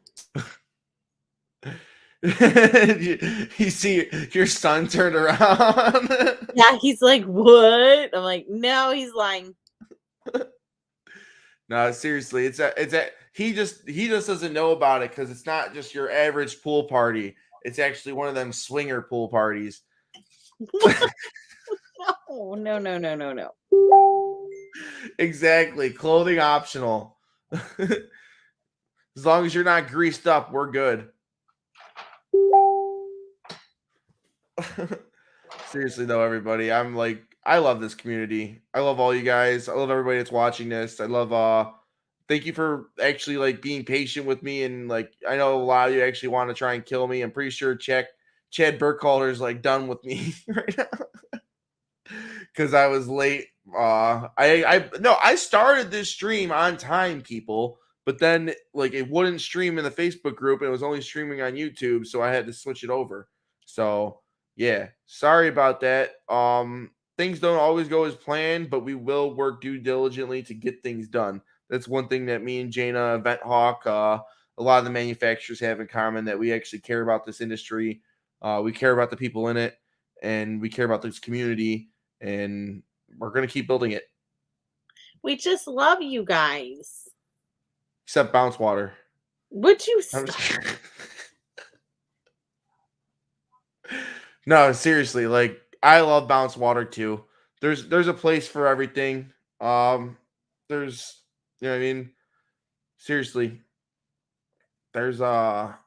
You see your son turned around. Yeah, he's like, what? I'm like, no, he's lying. No, seriously, it's he just doesn't know about it because it's not just your average pool party. It's actually one of them swinger pool parties. No. Exactly. Clothing optional. As long as you're not greased up, we're good. Seriously though, everybody, I love this community. I love all you guys. I love everybody that's watching this. I love thank you for actually like being patient with me, and like I know a lot of you actually want to try and kill me. I'm pretty sure Chad Burkhalter is like done with me right now because I was late. I started this stream on time, people, but then like it wouldn't stream in the Facebook group, and it was only streaming on YouTube, so I had to switch it over. So yeah, sorry about that. Things don't always go as planned, but we will work due diligently to get things done. That's one thing that me and Jana, Event Hawk, a lot of the manufacturers have in common, that we actually care about this industry. We care about the people in it, and we care about this community, and we're going to keep building it. We just love you guys. Except Bounce Water. Would you stop? No, seriously, like I love Bounce Water too. there's a place for everything. There's you know what I mean. Seriously, there's a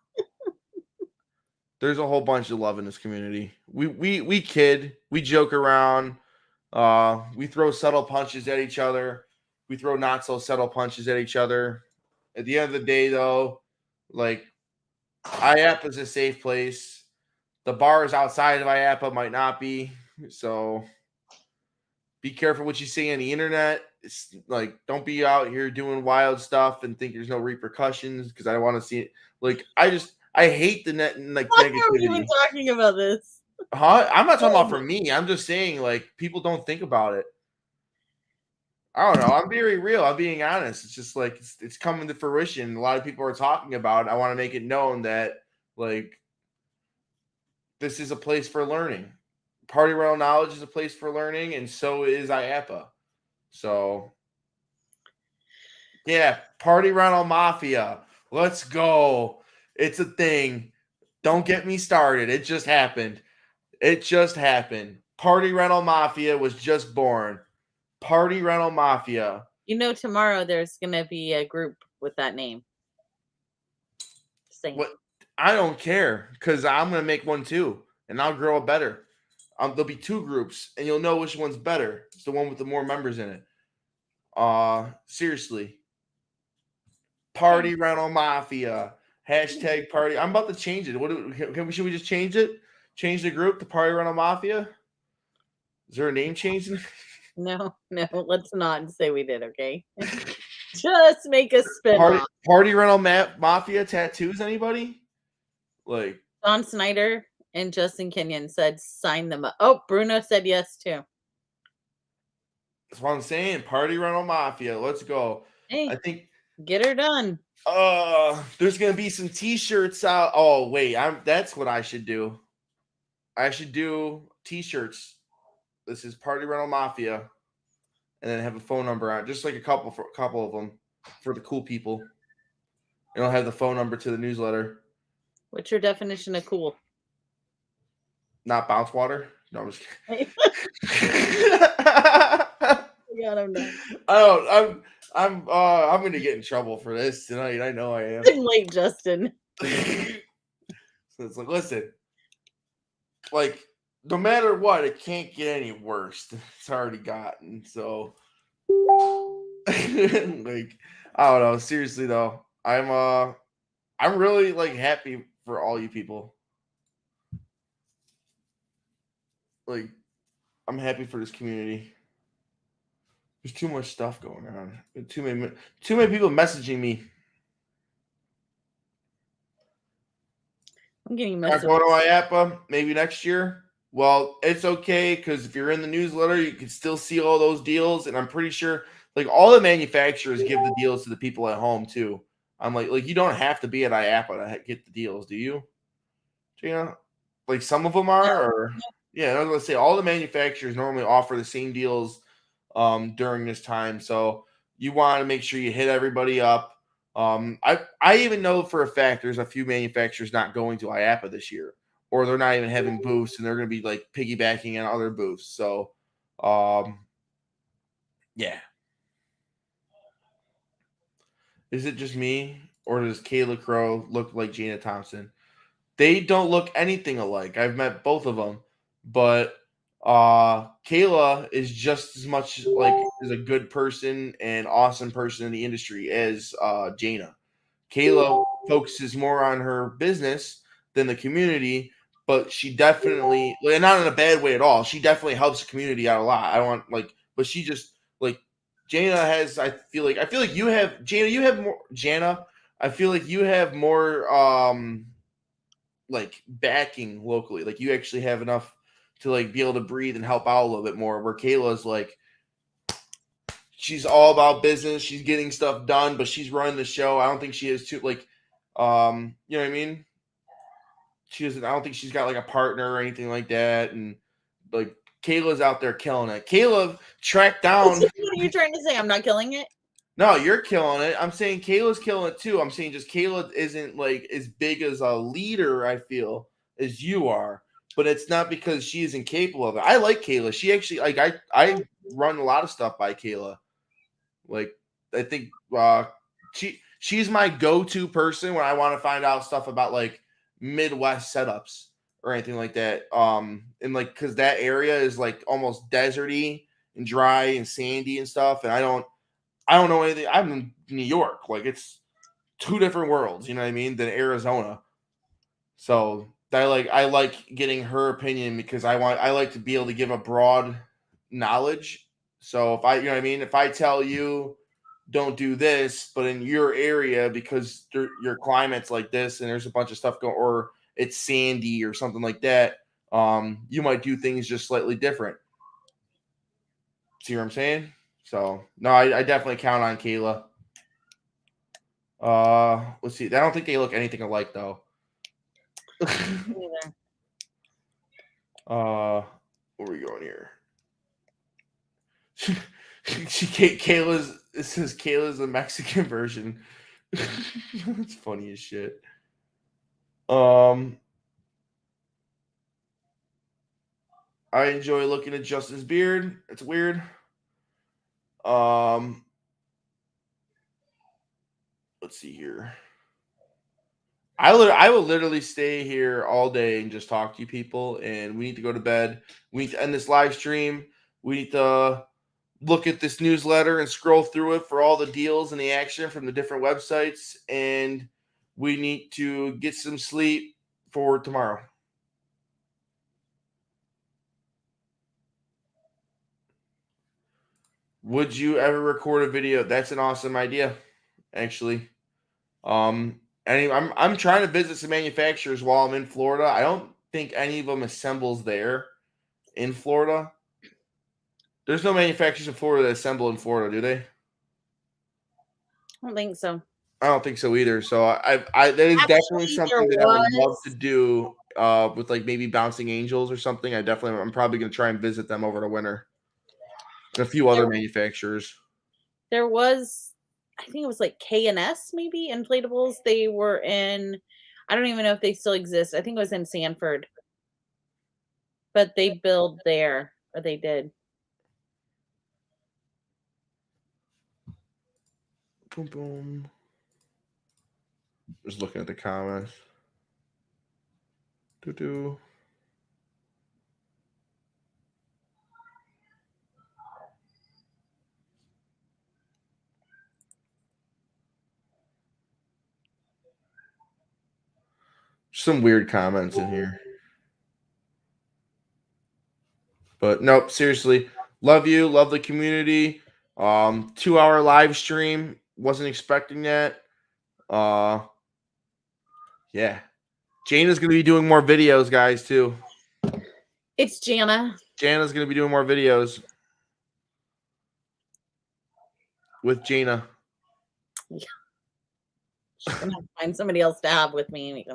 whole bunch of love in this community. We kid, we joke around, we throw subtle punches at each other, we throw not so subtle punches at each other. At the end of the day, though, like IAPA is a safe place. The bars outside of IAPA might not be, so be careful what you say on the internet. It's like don't be out here doing wild stuff and think there's no repercussions because I want to see it. Like I hate the net like Why negativity. are we even talking about this? Huh? I'm not talking about for me. I'm just saying like people don't think about it. I don't know. I'm very real. I'm being honest. It's just like it's coming to fruition. A lot of people are talking about it. I want to make it known that like this is a place for learning. Party Rental Knowledge is a place for learning, and so is IAPA. So, yeah, Party Rental Mafia. Let's go. It's a thing. Don't get me started. It just happened. It just happened. Party Rental Mafia was just born. Party Rental Mafia. You know, tomorrow there's going to be a group with that name. Same. What? I don't care because I'm going to make one too, and I'll grow it better. There'll be two groups, and you'll know which one's better. It's the one with the more members in it. Seriously. Party Rental Mafia. Hashtag party. I'm about to change it. Should we just change it? Change the group to Party Rental Mafia? Is there a name change? No, let's not say we did, okay? Just make a spin. Party Rental Mafia tattoos, anybody? Like John Snyder and Justin Kenyon said sign them up. Oh, Bruno said yes too. That's what I'm saying. Party Rental Mafia. Let's go. Hey, I think get her done. There's gonna be some t-shirts out. Oh, wait, that's what I should do. I should do t-shirts. This is Party Rental Mafia. And then have a phone number on it. Just like a couple of them for the cool people. And I'll have the phone number to the newsletter. What's your definition of cool? Not bounce water? No, I'm just kidding. I don't know. I'm gonna get in trouble for this tonight. I know I am. Late, Justin. So it's like, listen, like no matter what, it can't get any worse than it's already gotten. So, like, I don't know. Seriously though, I'm really like happy for all you people. Like, I'm happy for this community. There's too much stuff going on. Too many people messaging me. I'm getting messages. Not going to IAPA maybe next year. Well, it's okay because if you're in the newsletter, you can still see all those deals, and I'm pretty sure like all the manufacturers give the deals to the people at home too. I'm like you don't have to be at IAPA to get the deals, do you? Gina? Like some of them are, or yeah, I was gonna say all the manufacturers normally offer the same deals during this time. So you want to make sure you hit everybody up. I even know for a fact there's a few manufacturers not going to IAPA this year, or they're not even having booths, and they're going to be like piggybacking on other booths. So, yeah. Is it just me, or does Kayla Crow look like Jana Thompson? They don't look anything alike. I've met both of them, but Kayla is just as much like is a good person and awesome person in the industry as Jana. Kayla focuses more on her business than the community, but she definitely, and not in a bad way at all. She definitely helps the community out a lot. I want like, but she just like Jana has. I feel like you have Jana. You have more Jana. I feel like you have more like backing locally. Like you actually have enough to like be able to breathe and help out a little bit more. Where Kayla's like, she's all about business. She's getting stuff done, but she's running the show. I don't think she is too like, you know what I mean? She doesn't. I don't think she's got like a partner or anything like that. And like Kayla's out there killing it. Kayla tracked down. What are you trying to say? I'm not killing it. No, you're killing it. I'm saying Kayla's killing it too. I'm saying just Kayla isn't like as big as a leader, I feel, as you are. but it's not because she isn't capable of it. I like Kayla. She actually like I run a lot of stuff by Kayla. Like I think she's my go-to person when I want to find out stuff about like Midwest setups or anything like that. And like because that area is like almost deserty and dry and sandy and stuff, and I don't know anything. I'm in New York, like it's two different worlds, you know what I mean, than Arizona. So I like getting her opinion because I like to be able to give a broad knowledge. So if I you know what I mean, if I tell you don't do this, but in your area because your climate's like this and there's a bunch of stuff going or it's sandy or something like that, you might do things just slightly different. See what I'm saying? So no, I definitely count on Kayla. Let's see. I don't think they look anything alike though. Where are we going here? Kayla's. It says Kayla's the Mexican version. It's funny as shit. I enjoy looking at Justin's beard. It's weird. Let's see here. I will literally stay here all day and just talk to you people. And we need to go to bed. We need to end this live stream. We need to look at this newsletter and scroll through it for all the deals and the action from the different websites. And we need to get some sleep for tomorrow. Would you ever record a video? That's an awesome idea, actually. I'm trying to visit some manufacturers while I'm in Florida. I don't think any of them assembles there in Florida. There's no manufacturers in Florida that assemble in Florida, do they? I don't think so. I don't think so either. So I that is actually, definitely something that I would love to do with like maybe Bouncing Angels or something. I'm probably going to try and visit them over the winter. And a few other manufacturers. There was, I think it was like K&S maybe, inflatables. They were in, I don't even know if they still exist. I think it was in Sanford. But they build there, or they did. Boom, boom. Just looking at the comments. Doo-doo. Some weird comments in here. But nope, seriously. Love you. Love the community. 2-hour live stream. Wasn't expecting that. Yeah. Jana's going to be doing more videos, guys, too. It's Jana. Jana's going to be doing more videos with Jana. Yeah. She's going to find somebody else to have with me.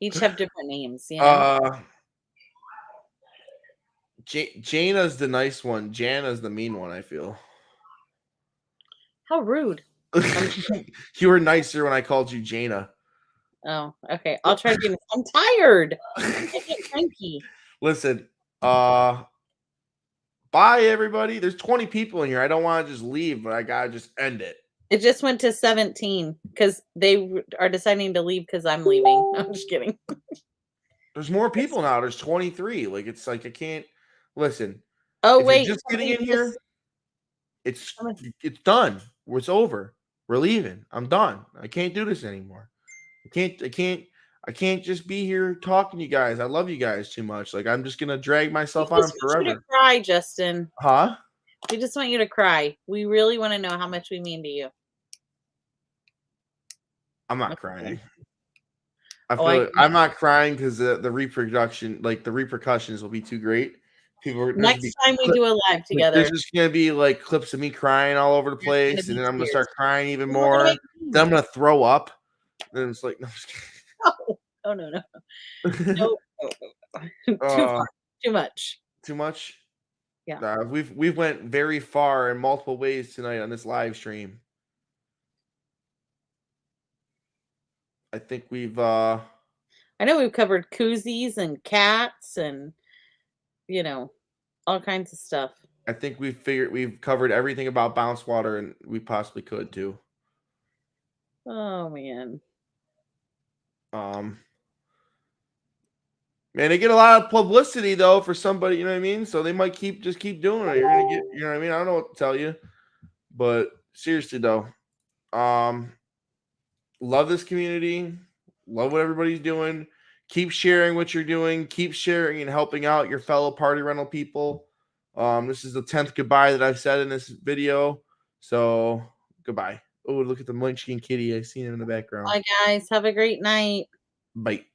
Each have different names, you know? Jana's the nice one. Jana's the mean one, I feel. How rude. You were nicer when I called you Jana. Oh, okay. I'll try to be. I'm tired. I get cranky. Listen, bye everybody. There's 20 people in here. I don't want to just leave, but I gotta just end it. It just went to 17 because they are deciding to leave because I'm leaving. I'm just kidding. There's more people now. There's 23. Like it's like I can't listen. Oh wait, just getting in here. It's done. It's over. We're leaving. I'm done. I can't do this anymore. I can't just be here talking to you guys. I love you guys too much. Like I'm just gonna drag myself on forever. You to cry, Justin. Huh? We just want you to cry. We really want to know how much we mean to you. I'm not crying. I'm not crying because the reproduction, like the repercussions, will be too great. Next time we do a live together, there's just gonna be like clips of me crying all over the place, and then I'm gonna start crying even more. Then I'm gonna throw up. And it's like, no. Oh no. No. Too much. Too much. Yeah. We've went very far in multiple ways tonight on this live stream. I think we've I know we've covered koozies and cats and, you know, all kinds of stuff. I think we've covered everything about bounce water, and we possibly could too. Oh man. Man, they get a lot of publicity though for somebody, you know what I mean? So they might keep doing it. You're gonna get, you know what I mean? I don't know what to tell you, but seriously though, love this community, love what everybody's doing. Keep sharing what you're doing. Keep sharing and helping out your fellow party rental people. This is the 10th goodbye that I've said in this video. So goodbye. Oh, look at the Munchkin kitty. I seen him in the background. Bye guys. Have a great night. Bye.